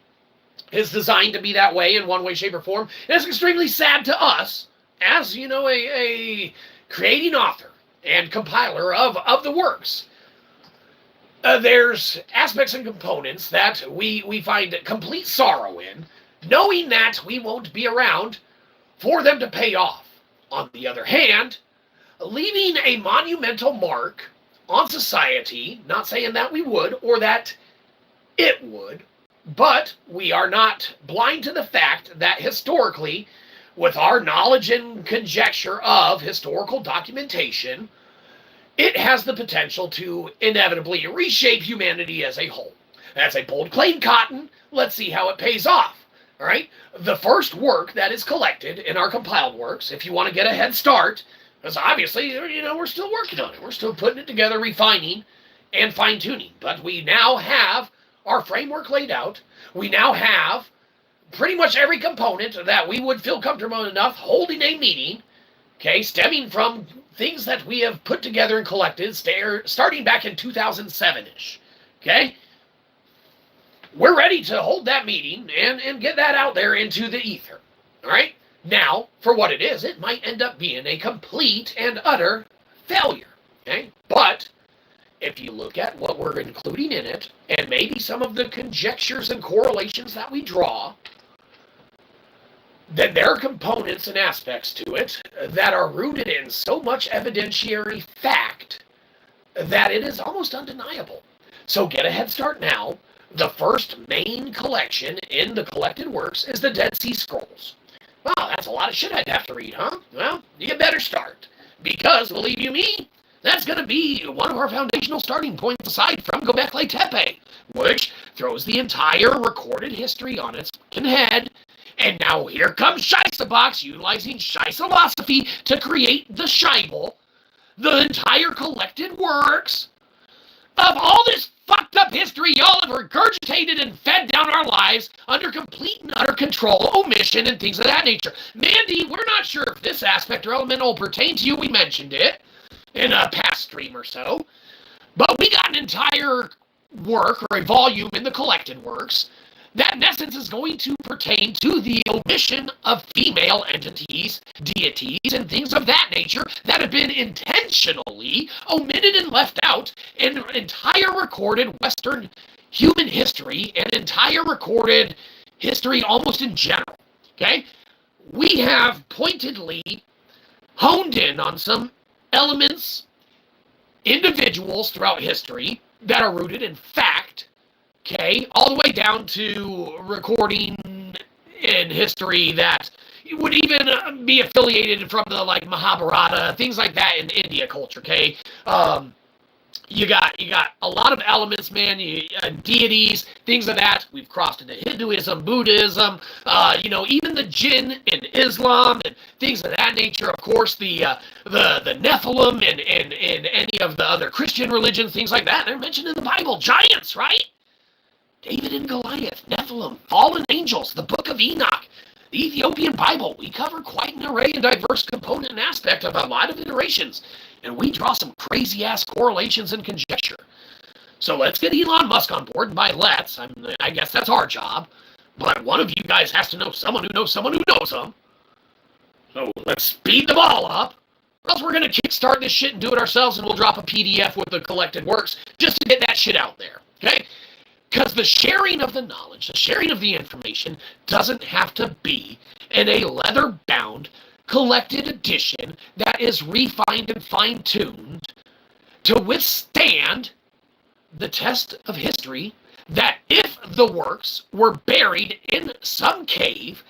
It's designed to be that way in one way, shape, or form. And it's extremely sad to us, as, a creating author and compiler of the works. There's aspects and components that we find complete sorrow in, knowing that we won't be around for them to pay off. On the other hand, leaving a monumental mark on society, not saying that we would or that it would, but we are not blind to the fact that historically, with our knowledge and conjecture of historical documentation, it has the potential to inevitably reshape humanity as a whole. That's a bold claim, Cotton. Let's see how it pays off. All right? The first work that is collected in our compiled works, if you want to get a head start, because obviously, we're still working on it. We're still putting it together, refining, and fine-tuning. But we now have our framework laid out. We now have pretty much every component that we would feel comfortable enough holding a meeting, okay, stemming from things that we have put together and collected starting back in 2007-ish, okay? We're ready to hold that meeting and get that out there into the ether, all right? Now, for what it is, it might end up being a complete and utter failure, okay? But if you look at what we're including in it, and maybe some of the conjectures and correlations that we draw, then there are components and aspects to it that are rooted in so much evidentiary fact that it is almost undeniable. So get a head start now. The first main collection in the collected works is the Dead Sea Scrolls. Wow, that's a lot of shit I'd have to read, huh? Well, you better start. Because, believe you me, that's going to be one of our foundational starting points aside from Göbekli Tepe, which throws the entire recorded history on its head. And now here comes Shyzabox, utilizing Shyzalosophy to create the Shybal, the entire collected works of all this fucked up history y'all have regurgitated and fed down our lives under complete and utter control, omission, and things of that nature. Mandy, we're not sure if this aspect or element will pertain to you. We mentioned it in a past stream or so. But we got an entire work or a volume in the collected works that in essence is going to pertain to the omission of female entities, deities, and things of that nature that have been intentionally omitted and left out in entire recorded Western human history and entire recorded history almost in general, okay? We have pointedly honed in on some elements, individuals throughout history that are rooted in fact, okay, all the way down to recording in history that would even be affiliated from the Mahabharata, things like that in India culture, okay? You got a lot of elements, man. Deities, things of that. We've crossed into Hinduism, Buddhism, even the jinn in Islam and things of that nature. Of course, the Nephilim and any of the other Christian religions, things like that. They're mentioned in the Bible. Giants, right? David and Goliath, Nephilim, fallen angels, the Book of Enoch, the Ethiopian Bible. We cover quite an array and diverse component and aspect of a lot of iterations, and we draw some crazy-ass correlations and conjecture. So let's get Elon Musk on board, and by let's, I guess that's our job, but one of you guys has to know someone who knows someone who knows them. So let's speed the ball up, or else we're going to kickstart this shit and do it ourselves, and we'll drop a PDF with the collected works just to get that shit out there, okay? Because the sharing of the knowledge, the sharing of the information doesn't have to be in a leather-bound, collected edition that is refined and fine-tuned to withstand the test of history that if the works were buried in some cave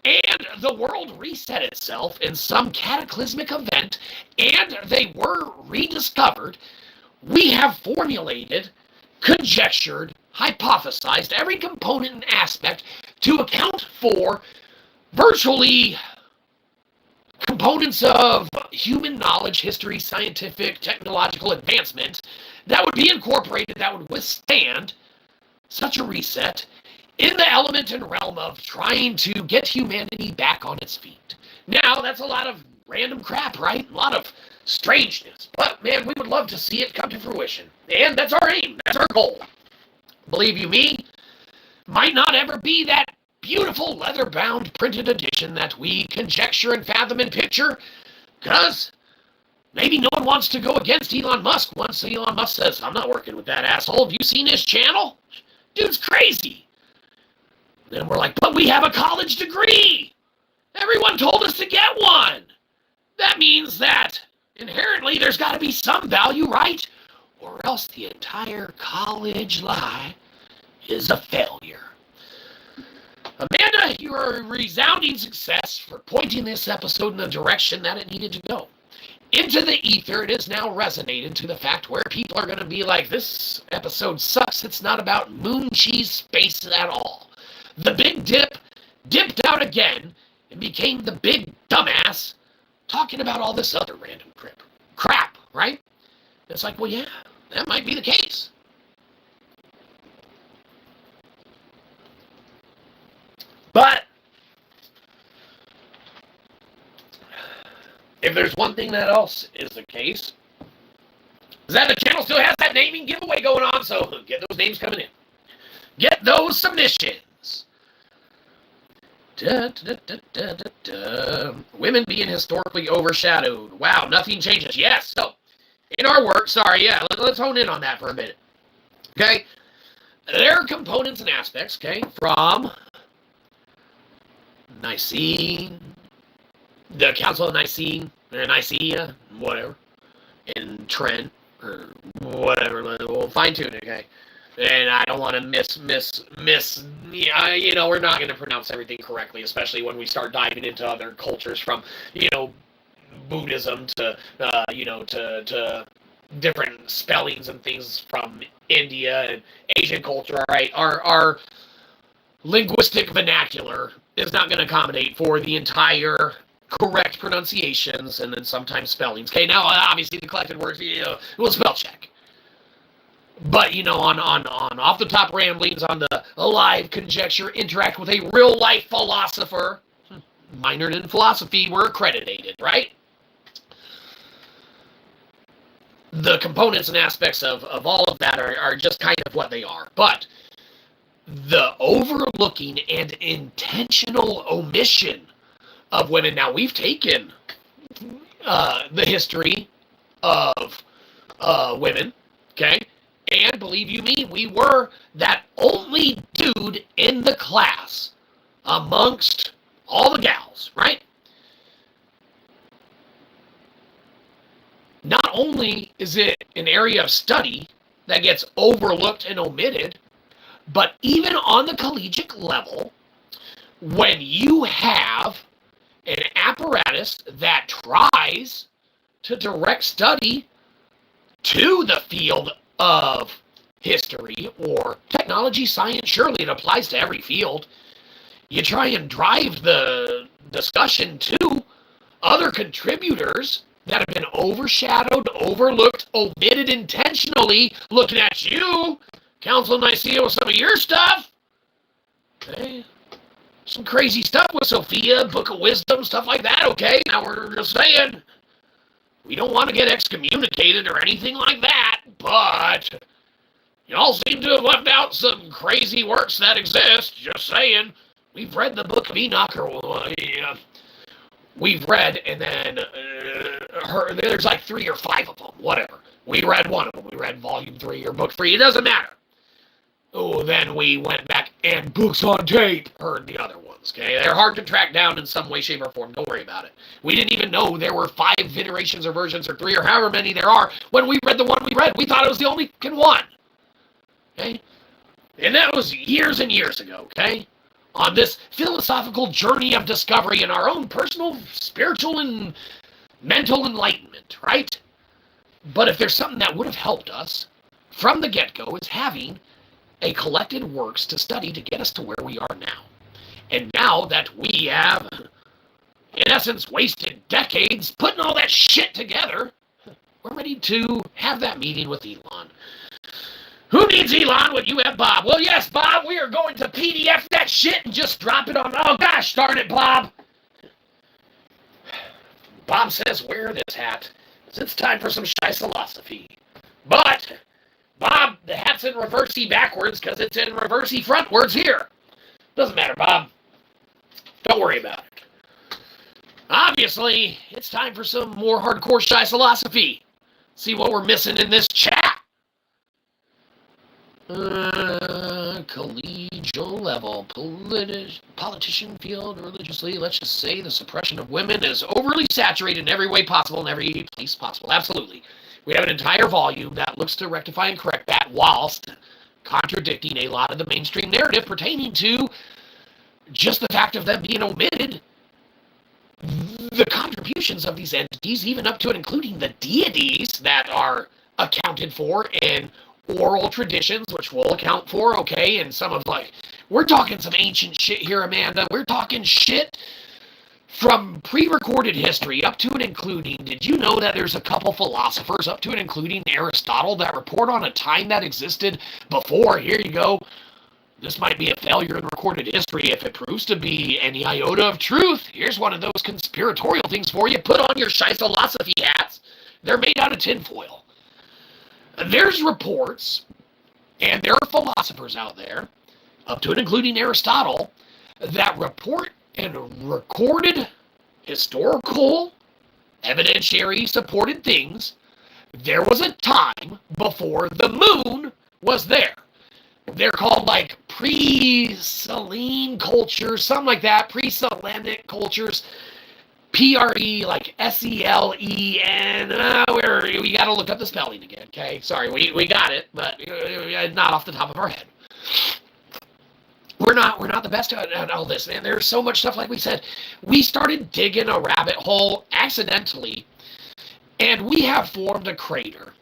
and the world reset itself in some cataclysmic event and they were rediscovered, we have formulated, conjectured, hypothesized every component and aspect to account for virtually components of human knowledge, history, scientific, technological advancement that would be incorporated, that would withstand such a reset in the element and realm of trying to get humanity back on its feet. Now, that's a lot of random crap, right? A lot of strangeness. But, man, we would love to see it come to fruition. And that's our aim. That's our goal. Believe you me, might not ever be that beautiful leather-bound printed edition that we conjecture and fathom and picture, because maybe no one wants to go against Elon Musk once Elon Musk says, I'm not working with that asshole. Have you seen his channel? Dude's crazy. Then we're like, but we have a college degree. Everyone told us to get one. That means that inherently there's got to be some value, right? Or else the entire college lie is a failure. Amanda, you are a resounding success for pointing this episode in the direction that it needed to go. Into the ether, it is now resonated to the fact where people are going to be like, this episode sucks. It's not about moon cheese space at all. The Big Dip dipped out again and became the big dumbass talking about all this other random crap, right? It's like, well, yeah, that might be the case. But if there's one thing that else is the case, is that the channel still has that naming giveaway going on, so get those names coming in. Get those submissions. Women being historically overshadowed. Wow, nothing changes. Yes, so in our work, let's hone in on that for a minute. Okay? There are components and aspects, okay, from Nicene, the Council of Nicene, or Nicaea, whatever, and Trent, or whatever, we'll fine-tune it, okay? And I don't want to we're not going to pronounce everything correctly, especially when we start diving into other cultures from, Buddhism to different spellings and things from India and Asian culture, all right? Our linguistic vernacular is not going to accommodate for the entire correct pronunciations and then sometimes spellings. Okay, now obviously the collected words, we'll spell check. But, on off the top ramblings, on the alive conjecture, interact with a real life philosopher, minored in philosophy, we're accredited, right? The components and aspects of all of that are just kind of what they are. But the overlooking and intentional omission of women. Now, we've taken the history of women, okay? And believe you me, we were that only dude in the class amongst all the gals, right? Not only is it an area of study that gets overlooked and omitted, but even on the collegiate level, when you have an apparatus that tries to direct study to the field of history or technology, science, surely it applies to every field, you try and drive the discussion to other contributors that have been overshadowed, overlooked, omitted intentionally, looking at you, Council of Nicaea, with some of your stuff. Okay. Some crazy stuff with Sophia, Book of Wisdom, stuff like that, okay? Now we're just saying, we don't want to get excommunicated or anything like that, but y'all seem to have left out some crazy works that exist, just saying. We've read the Book of Enoch, we've read, and then there's like 3 or 5 of them, whatever. We read one of them. We read Volume 3 or Book 3. It doesn't matter. Oh, then we went back and books on tape heard the other ones, okay? They're hard to track down in some way, shape, or form. Don't worry about it. We didn't even know there were 5 iterations or versions or 3 or however many there are. When we read the one we read, we thought it was the only one, okay? And that was years and years ago, okay? On this philosophical journey of discovery in our own personal, spiritual, and mental enlightenment, right? But if there's something that would have helped us from the get-go, it's having a collected works to study to get us to where we are now. And now that we have, in essence, wasted decades putting all that shit together, we're ready to have that meeting with Elon. Who needs Elon when you have Bob? Well, yes, Bob, we are going to PDF that shit and just drop it on. Oh, gosh darn it, Bob. Bob says, wear this hat. It's time for some Shyzalosophy. But, Bob, the hat's in reversey backwards because it's in reversey frontwards here. Doesn't matter, Bob. Don't worry about it. Obviously, it's time for some more hardcore Shyzalosophy. See what we're missing in this chat. Collegial level, politician field, religiously, let's just say the suppression of women is overly saturated in every way possible, in every place possible. Absolutely. We have an entire volume that looks to rectify and correct that whilst contradicting a lot of the mainstream narrative pertaining to just the fact of them being omitted, the contributions of these entities, even up to and including the deities that are accounted for in oral traditions, which we'll account for, okay, and some of, like, we're talking some ancient shit here, Amanda. We're talking shit from pre-recorded history up to and including, did you know that there's a couple philosophers up to and including Aristotle that report on a time that existed before, here you go, this might be a failure in recorded history if it proves to be any iota of truth. Here's one of those conspiratorial things for you. Put on your Shyzalosophy hats. They're made out of tinfoil. There's reports, and there are philosophers out there, up to and including Aristotle, that report and recorded historical, evidentiary supported things. There was a time before the moon was there. They're called like pre-Selene cultures, something like that, pre-Selenic cultures. PRE, like SELEN, we got to look up the spelling again, okay? Sorry, we got it, but not off the top of our head. We're not the best at all this, man. There's so much stuff, like we said. We started digging a rabbit hole accidentally, and we have formed a crater.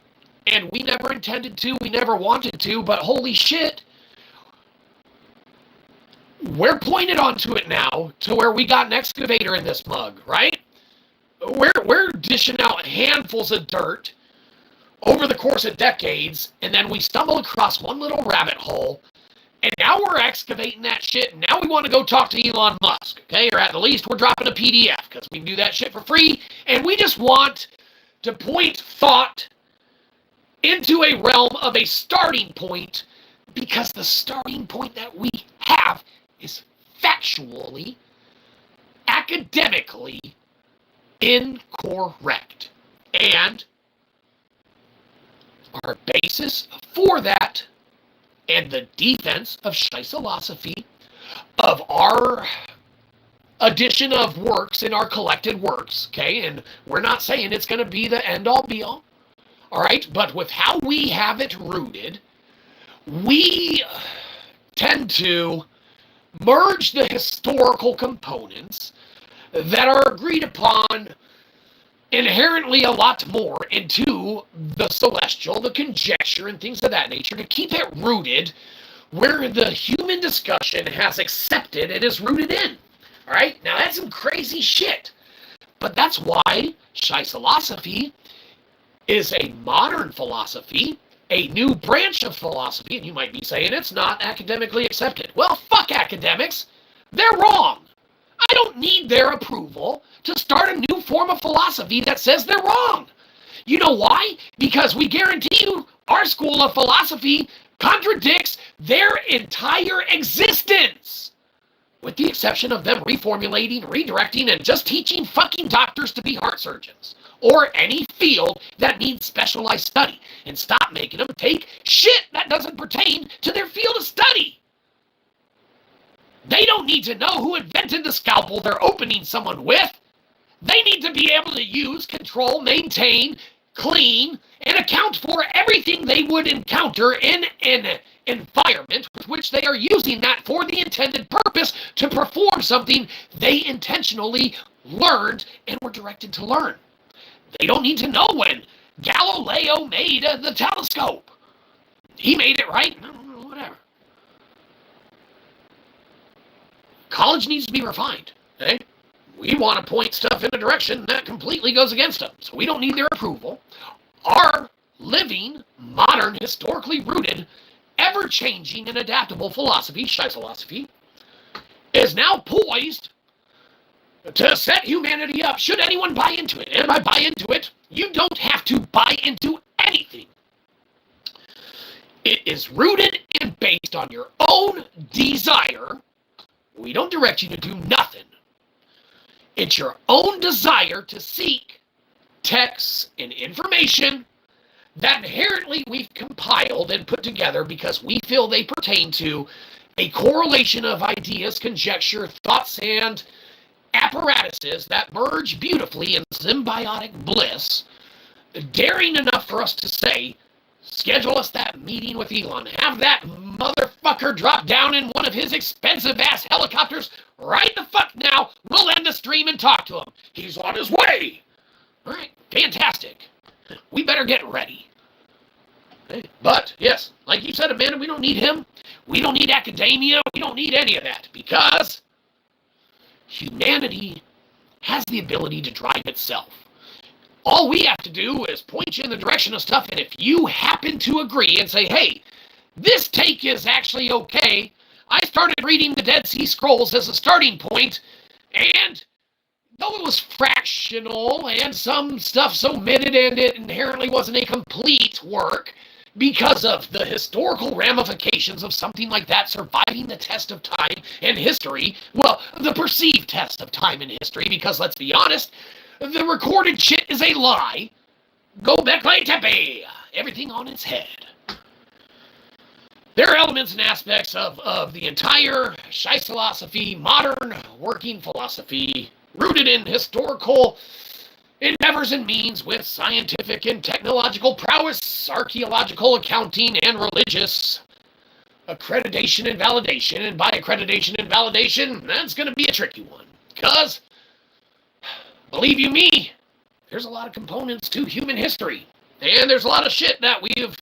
And we never intended to, we never wanted to, but holy shit, we're pointed onto it now to where we got an excavator in this mug, right? We're dishing out handfuls of dirt over the course of decades, and then we stumble across one little rabbit hole, and now we're excavating that shit, and now we want to go talk to Elon Musk, okay? Or at the least, we're dropping a PDF, because we can do that shit for free, and we just want to point thought into a realm of a starting point, because the starting point that we have is factually, academically incorrect. And our basis for that and the defense of Shyzalosophy, of our addition of works in our collected works, okay, and we're not saying it's going to be the end-all be-all, all right, but with how we have it rooted, we tend to merge the historical components that are agreed upon inherently a lot more into the celestial, the conjecture, and things of that nature to keep it rooted where the human discussion has accepted it is rooted in. All right? Now, that's some crazy shit. But that's why Shyzalosophy is a modern philosophy, a new branch of philosophy, and you might be saying it's not academically accepted. Well, fuck academics. They're wrong. I don't need their approval to start a new form of philosophy that says they're wrong. You know why? Because we guarantee you our school of philosophy contradicts their entire existence. With the exception of them reformulating, redirecting, and just teaching fucking doctors to be heart surgeons. Or any field that needs specialized study. And stop making them take shit that doesn't pertain to their field of study. They don't need to know who invented the scalpel they're opening someone with. They need to be able to use, control, maintain, clean, and account for everything they would encounter in an environment with which they are using that for the intended purpose to perform something they intentionally learned and were directed to learn. They don't need to know when Galileo made the telescope. He made it, right? Whatever. College needs to be refined. Okay? We want to point stuff in a direction that completely goes against them. So we don't need their approval. Our living, modern, historically rooted, ever-changing and adaptable philosophy, Shyzalosophy, is now poised to set humanity up should anyone buy into it. And by buy into it, you don't have to buy into anything. It is rooted and based on your own desire. We don't direct you to do nothing. It's your own desire to seek texts and information that inherently we've compiled and put together because we feel they pertain to a correlation of ideas, conjecture, thoughts, and apparatuses that merge beautifully in symbiotic bliss, daring enough for us to say, schedule us that meeting with Elon. Have that motherfucker drop down in one of his expensive-ass helicopters right the fuck now. We'll end the stream and talk to him. He's on his way. All right, fantastic. We better get ready. Okay. But, yes, like you said, Amanda, we don't need him. We don't need academia. We don't need any of that because humanity has the ability to drive itself. All we have to do is point you in the direction of stuff, and if you happen to agree and say, hey, this take is actually okay, I started reading the Dead Sea Scrolls as a starting point, and though it was fractional and some stuff's omitted and it inherently wasn't a complete work, because of the historical ramifications of something like that surviving the test of time and history, well, the perceived test of time and history, because let's be honest, the recorded shit is a lie. Go back tepe. Everything on its head. There are elements and aspects of the entire Shyzalosophy, modern working philosophy, rooted in historical endeavors and means with scientific and technological prowess, archaeological accounting, and religious accreditation and validation. And by accreditation and validation, that's going to be a tricky one. Because, believe you me, there's a lot of components to human history. And there's a lot of shit that we've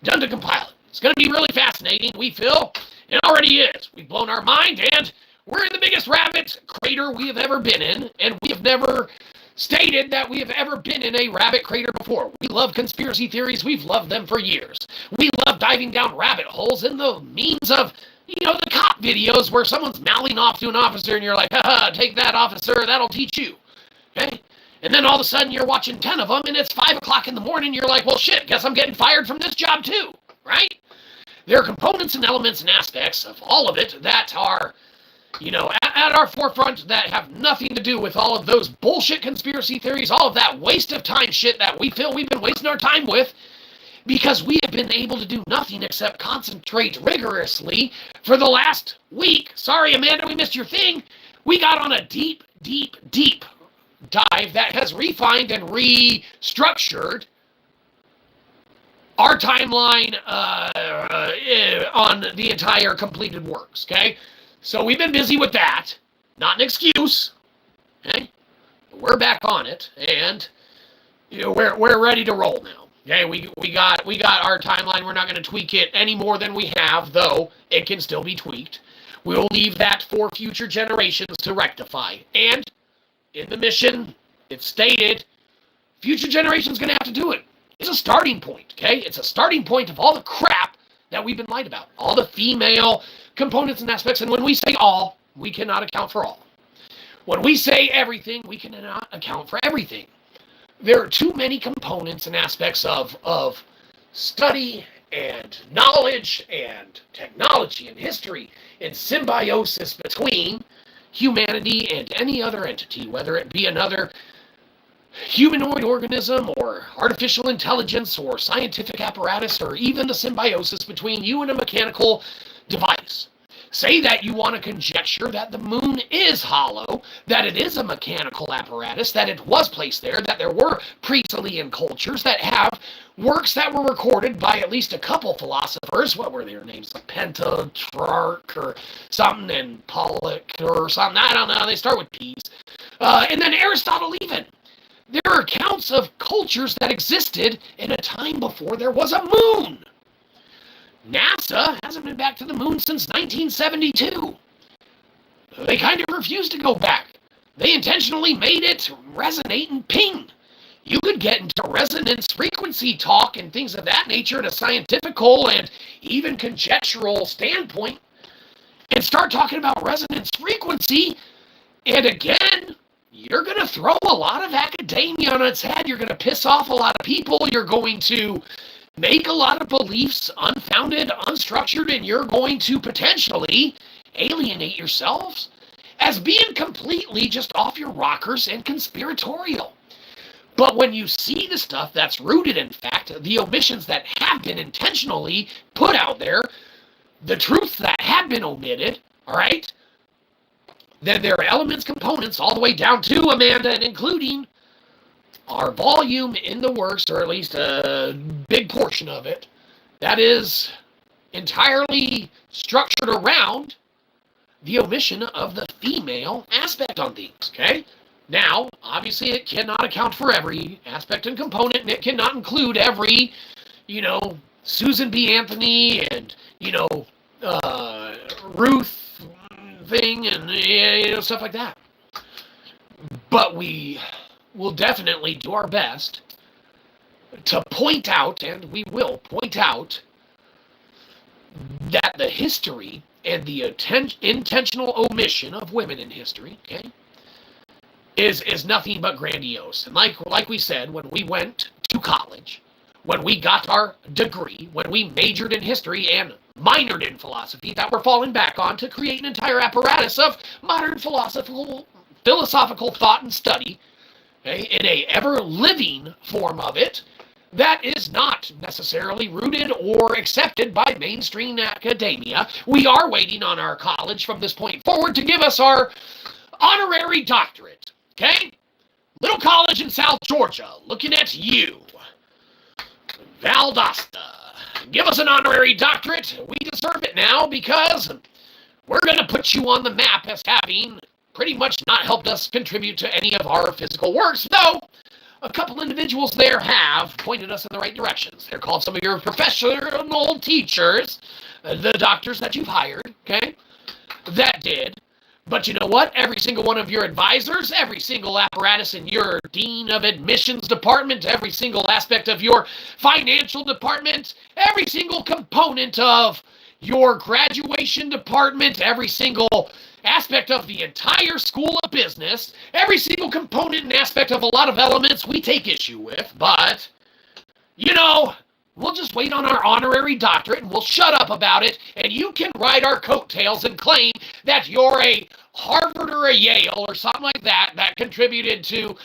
done to compile it. It's going to be really fascinating, we feel. It already is. We've blown our mind, and we're in the biggest rabbit crater we have ever been in. And we have never stated that we have ever been in a rabbit crater before. We love conspiracy theories. We've loved them for years. We love diving down rabbit holes in the means of, the cop videos where someone's mouthing off to an officer and you're like, haha, take that, officer, that'll teach you. Okay? And then all of a sudden you're watching 10 of them and it's 5 o'clock in the morning. You're like, well, shit, guess I'm getting fired from this job too, right? There are components and elements and aspects of all of it that are, at our forefront that have nothing to do with all of those bullshit conspiracy theories, all of that waste of time shit that we feel we've been wasting our time with because we have been able to do nothing except concentrate rigorously for the last week. Sorry, Amanda, we missed your thing. We got on a deep, deep, deep dive that has refined and restructured our timeline on the entire completed works, okay? So we've been busy with that. Not an excuse, okay? We're back on it, and we're ready to roll now. Okay, we got our timeline. We're not going to tweak it any more than we have, though it can still be tweaked. We'll leave that for future generations to rectify. And in the mission, it's stated, future generations going to have to do it. It's a starting point, okay? It's a starting point of all the crap that we've been lied about. All the female components and aspects. And when we say all, we cannot account for all. When we say everything, we cannot account for everything. There are too many components and aspects of study and knowledge and technology and history and symbiosis between humanity and any other entity, whether it be another humanoid organism or artificial intelligence or scientific apparatus or even the symbiosis between you and a mechanical device. Say that you want to conjecture that the moon is hollow, that it is a mechanical apparatus, that it was placed there, that there were pre-Salian cultures that have works that were recorded by at least a couple philosophers. What were their names? Like Pentatrarch or something, and Pollock or something. I don't know. They start with P's. And then Aristotle even. There are accounts of cultures that existed in a time before there was a moon. NASA hasn't been back to the moon since 1972. They kind of refused to go back. They intentionally made it resonate and ping. You could get into resonance frequency talk and things of that nature in a scientifical and even conjectural standpoint and start talking about resonance frequency. And again, you're going to throw a lot of academia on its head. You're going to piss off a lot of people. You're going to make a lot of beliefs unfounded, unstructured, and you're going to potentially alienate yourselves as being completely just off your rockers and conspiratorial. But when you see the stuff that's rooted in fact, the omissions that have been intentionally put out there, the truths that have been omitted, all right, then there are elements, components, all the way down to, Amanda, and including our volume in the works, or at least a big portion of it, that is entirely structured around the omission of the female aspect on things, okay? Now, obviously, it cannot account for every aspect and component, and it cannot include every, Susan B. Anthony and, Ruth thing and, stuff like that. But we will definitely do our best to point out, and we will point out, that the history and the intentional omission of women in history, okay, is nothing but grandiose. And like we said, when we went to college, when we got our degree, when we majored in history and minored in philosophy, that we're falling back on to create an entire apparatus of modern philosophical thought and study, okay, in a ever-living form of it that is not necessarily rooted or accepted by mainstream academia. We are waiting on our college from this point forward to give us our honorary doctorate, okay? Little college in South Georgia, looking at you. Valdosta, give us an honorary doctorate. We deserve it now because we're going to put you on the map as having pretty much not helped us contribute to any of our physical works, though a couple individuals there have pointed us in the right directions. They're called some of your professional teachers, the doctors that you've hired, okay? That did. But you know what? Every single one of your advisors, every single apparatus in your dean of admissions department, every single aspect of your financial department, every single component of your graduation department, every single aspect of the entire school of business, every single component and aspect of a lot of elements we take issue with, but, we'll just wait on our honorary doctorate and we'll shut up about it, and you can ride our coattails and claim that you're a Harvard or a Yale or something like that contributed to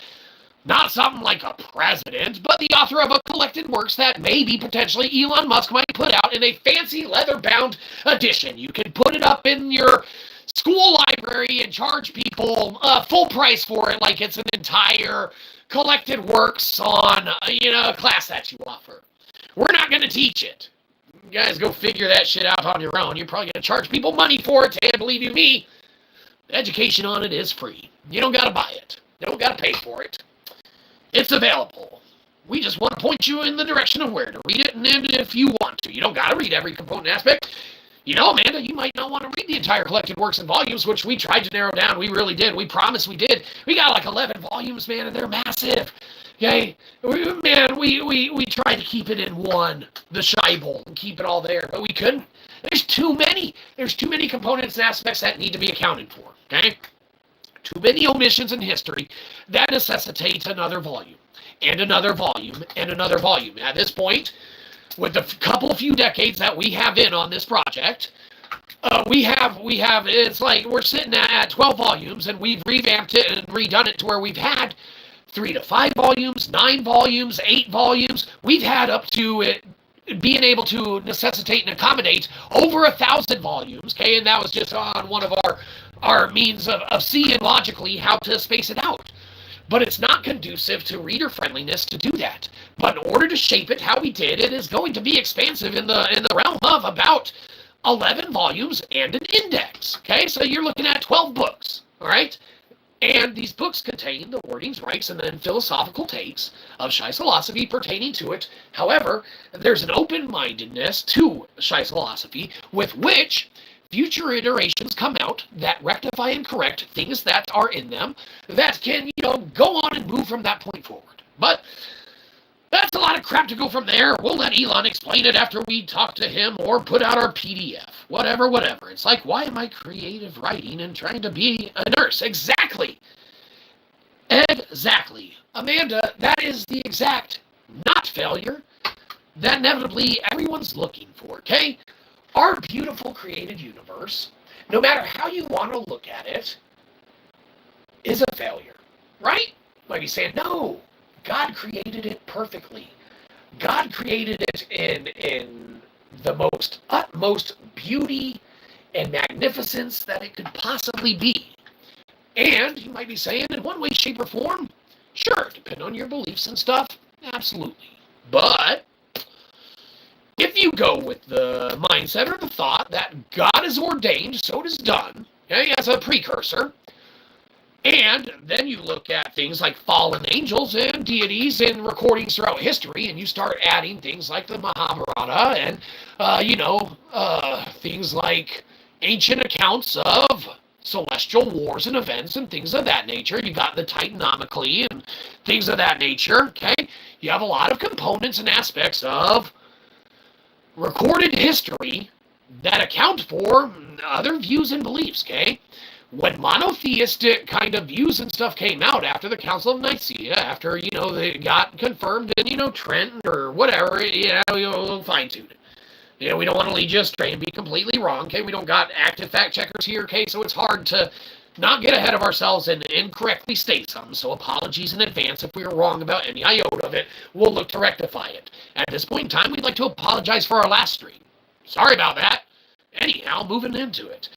not something like a president, but the author of a collected works that maybe potentially Elon Musk might put out in a fancy leather-bound edition. You can put it up in your school library and charge people full price for it like it's an entire collected works on, a class that you offer. We're not going to teach it. You guys go figure that shit out on your own. You're probably going to charge people money for it, and believe you me, education on it is free. You don't got to buy it. You don't got to pay for it. It's available. We just want to point you in the direction of where to read it, and then if you want to. You don't got to read every component aspect. Amanda, you might not want to read the entire collected works and volumes, which we tried to narrow down. We really did. We promised we did. We got like 11 volumes, man, and they're massive. Okay? We tried to keep it in one, the Shybowl, and keep it all there, but we couldn't. There's too many. There's too many components and aspects that need to be accounted for, okay? Too many omissions in history that necessitate another volume, and another volume, and another volume. At this point, with the few decades that we have in on this project, it's like we're sitting at 12 volumes, and we've revamped it and redone it to where we've had 3 to 5 volumes, 9 volumes, 8 volumes. We've had up to it being able to necessitate and accommodate over 1,000 volumes, okay? And that was just on one of our means of seeing logically how to space it out. But it's not conducive to reader friendliness to do that. But in order to shape it how we did, it is going to be expansive in the realm of about 11 volumes and an index. Okay, so you're looking at 12 books, all right? And these books contain the wordings, rights, and then philosophical takes of Shyzalosophy pertaining to it. However, there's an open-mindedness to Shyzalosophy with which future iterations come out that rectify and correct things that are in them that can, go on and move from that point forward. But that's a lot of crap to go from there. We'll let Elon explain it after we talk to him or put out our PDF. Whatever. It's like, why am I creative writing and trying to be a nurse? Exactly. Amanda, that is the exact not failure that inevitably everyone's looking for, okay? Our beautiful created universe, no matter how you want to look at it, is a failure, right? You might be saying, no, God created it perfectly. God created it in the utmost beauty and magnificence that it could possibly be. And you might be saying, in one way, shape, or form, sure, depending on your beliefs and stuff, absolutely. But if you go with the mindset or the thought that God is ordained, so it is done, okay, as a precursor, and then you look at things like fallen angels and deities and recordings throughout history, and you start adding things like the Mahabharata and, things like ancient accounts of celestial wars and events and things of that nature. You got the Titanomachy and things of that nature, okay? You have a lot of components and aspects of recorded history that account for other views and beliefs, okay? When monotheistic kind of views and stuff came out after the Council of Nicaea, after, they got confirmed in, Trent or whatever, we'll fine-tune it. We don't want to lead you astray and be completely wrong, okay? We don't got active fact-checkers here, okay? So it's hard to not get ahead of ourselves and incorrectly state something, so apologies in advance if we were wrong about any iota of it. We'll look to rectify it. At this point in time, we'd like to apologize for our last stream. Sorry about that. Anyhow, moving into it.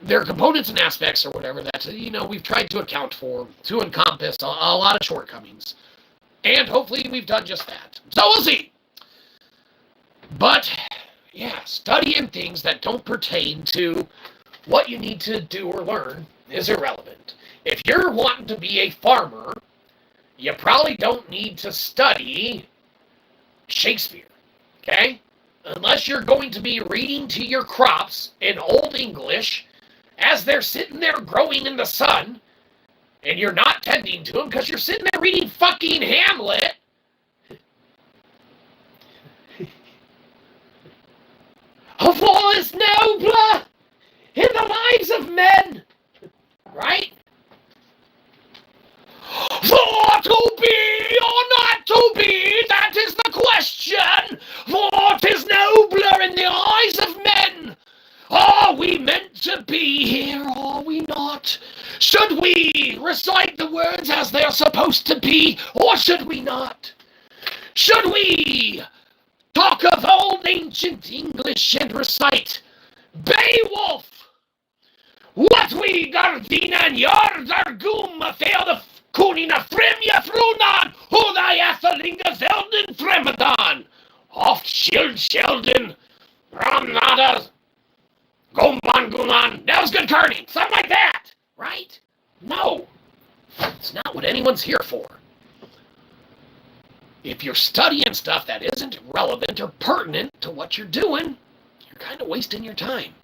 There are components and aspects or whatever that, we've tried to account for, to encompass a lot of shortcomings. And hopefully we've done just that. So we'll see. But, studying things that don't pertain to what you need to do or learn is irrelevant. If you're wanting to be a farmer, you probably don't need to study Shakespeare, okay? Unless you're going to be reading to your crops in Old English as they're sitting there growing in the sun, and you're not tending to them because you're sitting there reading fucking Hamlet. A fall is nobler in the lives of men, right? For to be or not to be, that is the question. For it is nobler in the eyes of men. Are we meant to be here, are we not? Should we recite the words as they are supposed to be, or should we not? Should we talk of old ancient English and recite Beowulf? What we gardina jardar gum fail kunina fremja frunan, who thy athelinga zelden fremadan, oft shield sheldon, ramnada, gomban guman. That was good kerning, something like that, right? No, it's not what anyone's here for. If you're studying stuff that isn't relevant or pertinent to what you're doing, you're kind of wasting your time.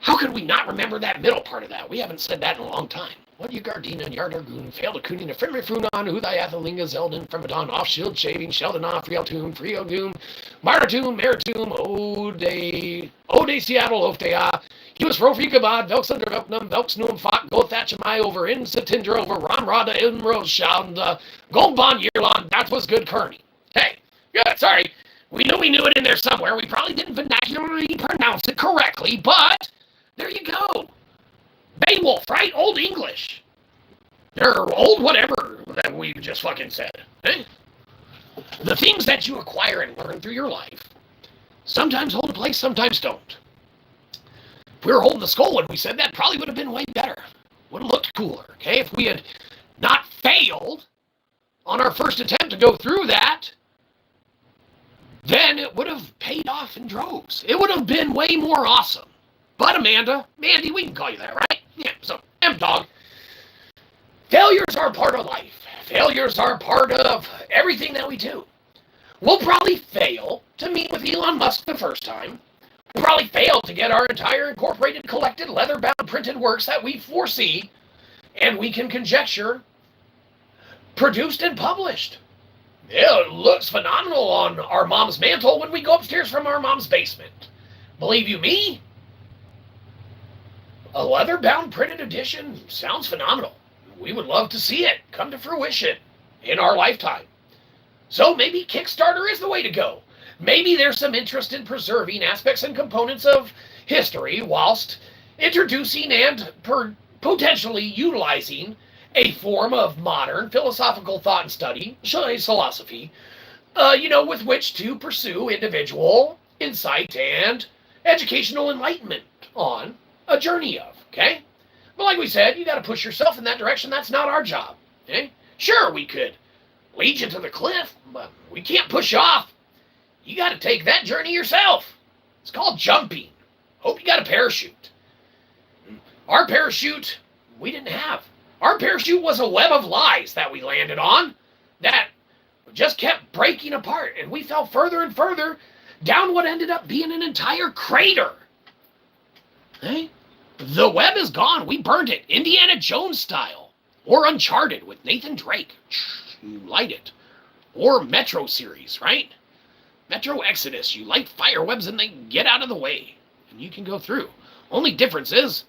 How could we not remember that middle part of that? We haven't said that in a long time. What you Gardina and Yardargoon fail to Kunin, a friendly Frunan, who thy Athelinga, Zeldan, Fremadon, off shield shaving, Sheldon off, Frieltoon, Frielgoom, Martoon, Meritum, Ode Seattle, Oftea, Hughes Rofrikabad, Velksunder, Velknum, Velksnum, Fok, Gothachamai over in Satindra over Ramrada, Ilmro, Shand, Goldbon, Yearlon. That was good kerning. Hey, good, sorry. We knew it in there somewhere. We probably didn't vernacularly pronounce it correctly, but there you go. Beowulf, right? Old English. Or old whatever that we just fucking said. Eh? The things that you acquire and learn through your life sometimes hold a place, sometimes don't. If we were holding the skull when we said that, probably would have been way better. Would have looked cooler, okay? If we had not failed on our first attempt to go through that, then it would have paid off in droves. It would have been way more awesome. But Mandy, we can call you that, right? Yeah, so, M-Dog. Failures are part of life. Failures are part of everything that we do. We'll probably fail to meet with Elon Musk the first time. probably failed to get our entire incorporated, collected, leather-bound printed works that we foresee and we can conjecture produced and published. It looks phenomenal on our mom's mantle when we go upstairs from our mom's basement. Believe you me, a leather-bound printed edition sounds phenomenal. We would love to see it come to fruition in our lifetime. So maybe Kickstarter is the way to go. Maybe there's some interest in preserving aspects and components of history whilst introducing and potentially utilizing a form of modern philosophical thought and study, Shyzalosophy, with which to pursue individual insight and educational enlightenment on a journey of, okay? But like we said, you got to push yourself in that direction. That's not our job, okay? Sure, we could lead you to the cliff, but we can't push you off. You got to take that journey yourself. It's called jumping. Hope you got a parachute. Our parachute, we didn't have. Our parachute was a web of lies that we landed on that just kept breaking apart, and we fell further and further down what ended up being an entire crater. Hey? The web is gone. We burned it, Indiana Jones style. Or Uncharted with Nathan Drake. You light it. Or Metro series, right? Metro Exodus. You light fire webs and they get out of the way. And you can go through. Only difference is,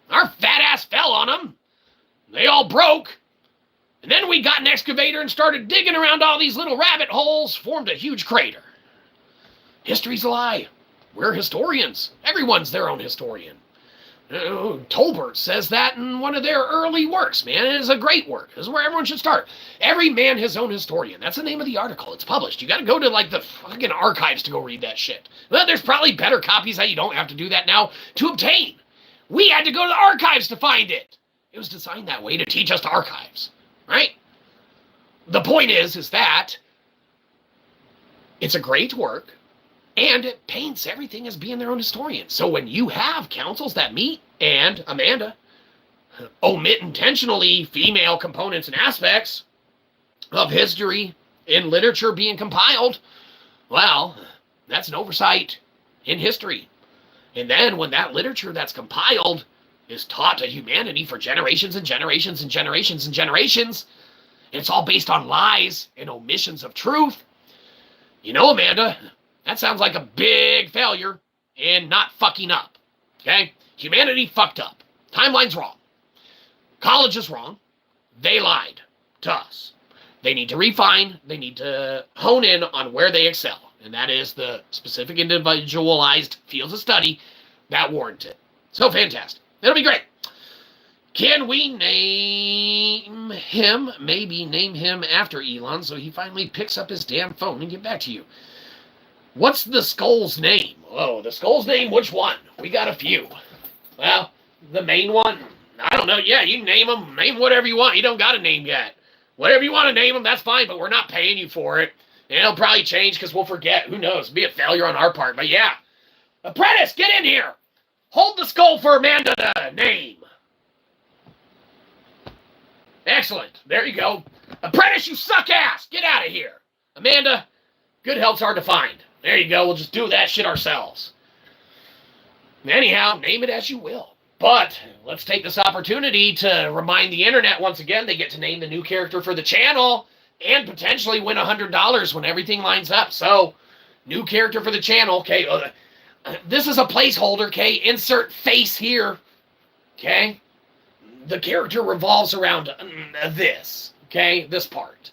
our fat ass fell on them. They all broke. And then we got an excavator and started digging around all these little rabbit holes, formed a huge crater. History's a lie. We're historians. Everyone's their own historian. Tolbert says that in one of their early works, man. It is a great work. This is where everyone should start. Every man his own historian. That's the name of the article. It's published. You got to go to, the fucking archives to go read that shit. Well, there's probably better copies that you don't have to do that now to obtain. We had to go to the archives to find it. It was designed that way to teach us to archives, right? The point is that it's a great work, and it paints everything as being their own historian. So when you have councils that meet, and Amanda, omit intentionally female components and aspects of history in literature being compiled, well, that's an oversight in history. And then when that literature that's compiled is taught to humanity for generations and generations and generations and generations, it's all based on lies and omissions of truth. You know, Amanda, that sounds like a big failure in not fucking up, okay? Humanity fucked up. Timeline's wrong. College is wrong. They lied to us. They need to refine. They need to hone in on where they excel, and that is the specific individualized fields of study that warrant it. So fantastic. It'll be great. Can we name him? Maybe name him after Elon so he finally picks up his damn phone and get back to you. What's the skull's name? Oh, the skull's name, which one? We got a few. Well, the main one? I don't know. Yeah, you name him. Name whatever you want. You don't got a name yet. Whatever you want to name him, that's fine, but we're not paying you for it. And it'll probably change because we'll forget. Who knows? It'll be a failure on our part. But yeah. Apprentice, get in here. Hold the skull for Amanda to name. Excellent. There you go. Apprentice, you suck ass. Get out of here. Amanda, good help's hard to find. There you go. We'll just do that shit ourselves. Anyhow, name it as you will. But let's take this opportunity to remind the internet once again they get to name the new character for the channel and potentially win $100 when everything lines up. So, new character for the channel. Okay, this is a placeholder. Okay, insert face here. Okay, the character revolves around this. Okay, this part.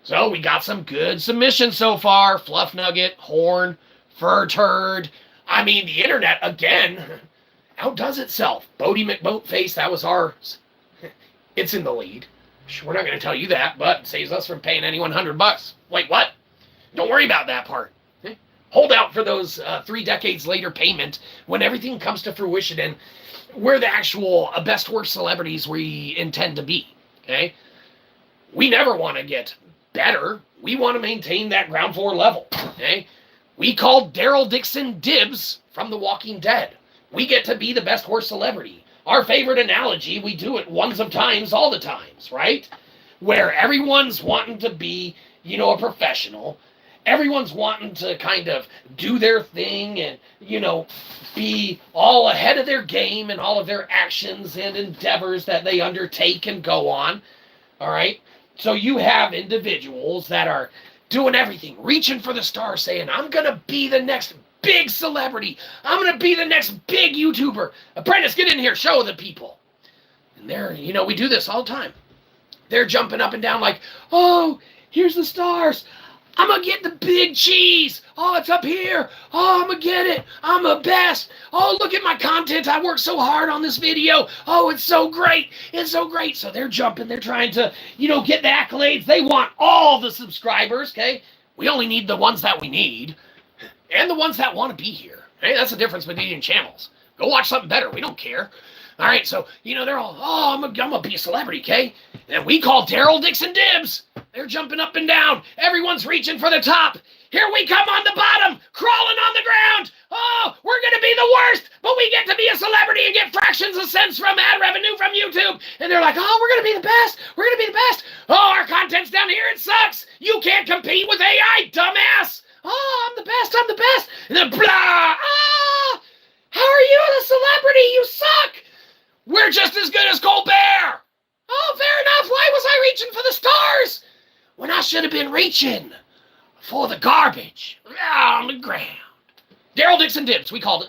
So we got some good submissions so far. Fluff Nugget, Horn, Fur Turd. I mean, the internet, again, outdoes itself. Bodie McBoatface, that was ours. It's in the lead. We're not going to tell you that, but it saves us from paying anyone $100. Wait, what? Don't worry about that part. Hold out for those 3 decades later payment when everything comes to fruition and we're the actual best worst celebrities we intend to be. Okay? We never want to get better. We want to maintain that ground floor level. Okay? We called Daryl Dixon dibs from The Walking Dead. We get to be the best worst celebrity. Our favorite analogy, we do it ones of times, all the times, right? Where everyone's wanting to be, a professional. everyone's wanting to kind of do their thing and, be all ahead of their game and all of their actions and endeavors that they undertake and go on. All right? So you have individuals that are doing everything, reaching for the stars, saying, I'm going to be the next big celebrity. I'm going to be the next big YouTuber. Apprentice, get in here. Show the people. And they're, we do this all the time. They're jumping up and down like, oh, here's the stars. I'm going to get the big cheese. Oh, it's up here. Oh, I'm going to get it. I'm the best. Oh, look at my content. I worked so hard on this video. Oh, it's so great. It's so great. So they're jumping. They're trying to, get the accolades. They want all the subscribers, okay? We only need the ones that we need and the ones that want to be here. Hey, that's the difference between channels. Go watch something better. We don't care. All right, so, they're all, oh, I'm going to be a celebrity, okay? And we call Daryl Dixon dibs. They're jumping up and down. Everyone's reaching for the top. Here we come on the bottom, crawling on the ground. Oh, we're going to be the worst, but we get to be a celebrity and get fractions of cents from ad revenue from YouTube. And they're like, oh, we're going to be the best. We're going to be the best. Oh, our content's down here. It sucks. You can't compete with AI, dumbass. Oh, I'm the best. I'm the best. And then blah. Ah, how are you a celebrity? You suck. We're just as good as Colbert. Oh, fair enough. Why was I reaching for the stars when I should have been reaching for the garbage on the ground? Daryl Dixon dibs, we called it.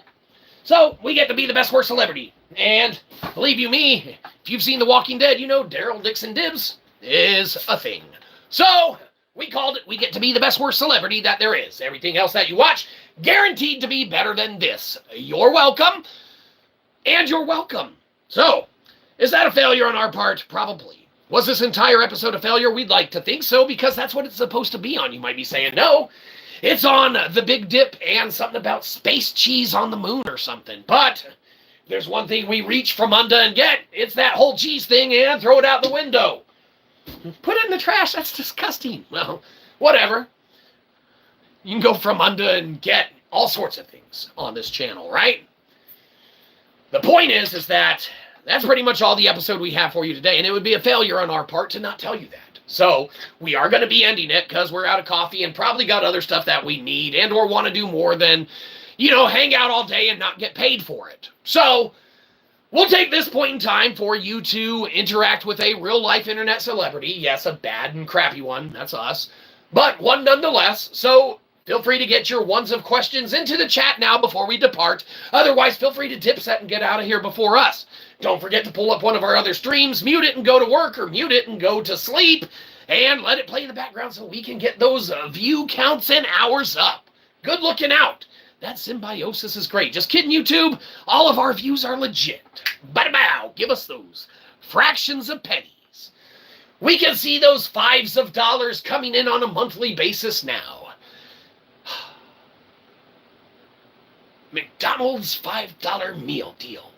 So we get to be the best worst celebrity. And believe you me, if you've seen The Walking Dead, you know Daryl Dixon dibs is a thing. So we called it. We get to be the best worst celebrity that there is. Everything else that you watch, guaranteed to be better than this. You're welcome. And you're welcome. So, is that a failure on our part? Probably. Was this entire episode a failure? We'd like to think so, because that's what it's supposed to be on. You might be saying, no, it's on the Big Dip and something about space cheese on the moon or something. But there's one thing we reach from under and get. It's that whole cheese thing, and throw it out the window. Put it in the trash. That's disgusting. Well, whatever. You can go from under and get all sorts of things on this channel, right? The point is that that's pretty much all the episode we have for you today, and it would be a failure on our part to not tell you that. So we are going to be ending it because we're out of coffee and probably got other stuff that we need and or want to do more than, hang out all day and not get paid for it. So we'll take this point in time for you to interact with a real-life internet celebrity. Yes, a bad and crappy one. That's us. But one nonetheless. So feel free to get your ones of questions into the chat now before we depart. Otherwise, feel free to dip set and get out of here before us. Don't forget to pull up one of our other streams, mute it and go to work, or mute it and go to sleep, and let it play in the background so we can get those view counts and hours up. Good looking out. That symbiosis is great. Just kidding, YouTube. All of our views are legit. Bada-bow. Give us those fractions of pennies. We can see those fives of dollars coming in on a monthly basis now. McDonald's $5 meal deal.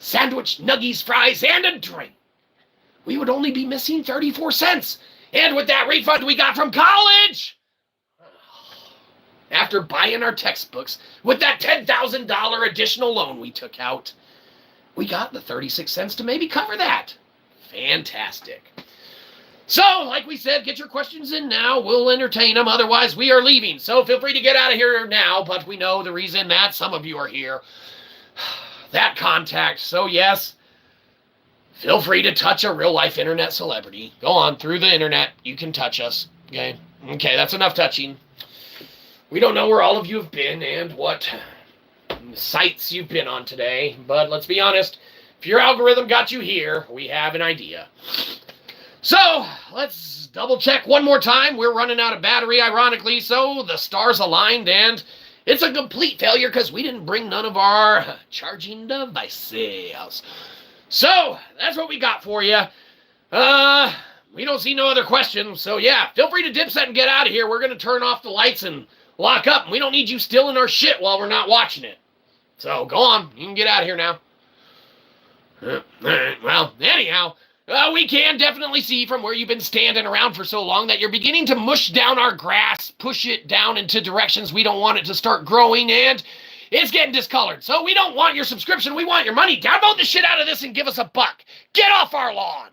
Sandwich, nuggies, fries, and a drink. We would only be missing 34 cents. And with that refund we got from college, after buying our textbooks, with that $10,000 additional loan we took out, we got the 36 cents to maybe cover that. Fantastic. So, like we said, get your questions in now. We'll entertain them. Otherwise, we are leaving. So feel free to get out of here now. But we know the reason that some of you are here. That contact. So, yes, feel free to touch a real-life internet celebrity. Go on, through the internet. You can touch us. Okay? Okay, that's enough touching. We don't know where all of you have been and what sites you've been on today. But let's be honest. If your algorithm got you here, we have an idea. So, let's double check one more time. We're running out of battery, ironically, so the stars aligned, and it's a complete failure because we didn't bring none of our charging devices. So, that's what we got for you. We don't see no other questions, so yeah, feel free to dip set and get out of here. We're going to turn off the lights and lock up, and we don't need you stealing our shit while we're not watching it. So, go on. You can get out of here now. Well, anyhow, we can definitely see from where you've been standing around for so long that you're beginning to mush down our grass, push it down into directions we don't want it to start growing, and it's getting discolored. So we don't want your subscription. We want your money. Download the shit out of this and give us a buck. Get off our lawn.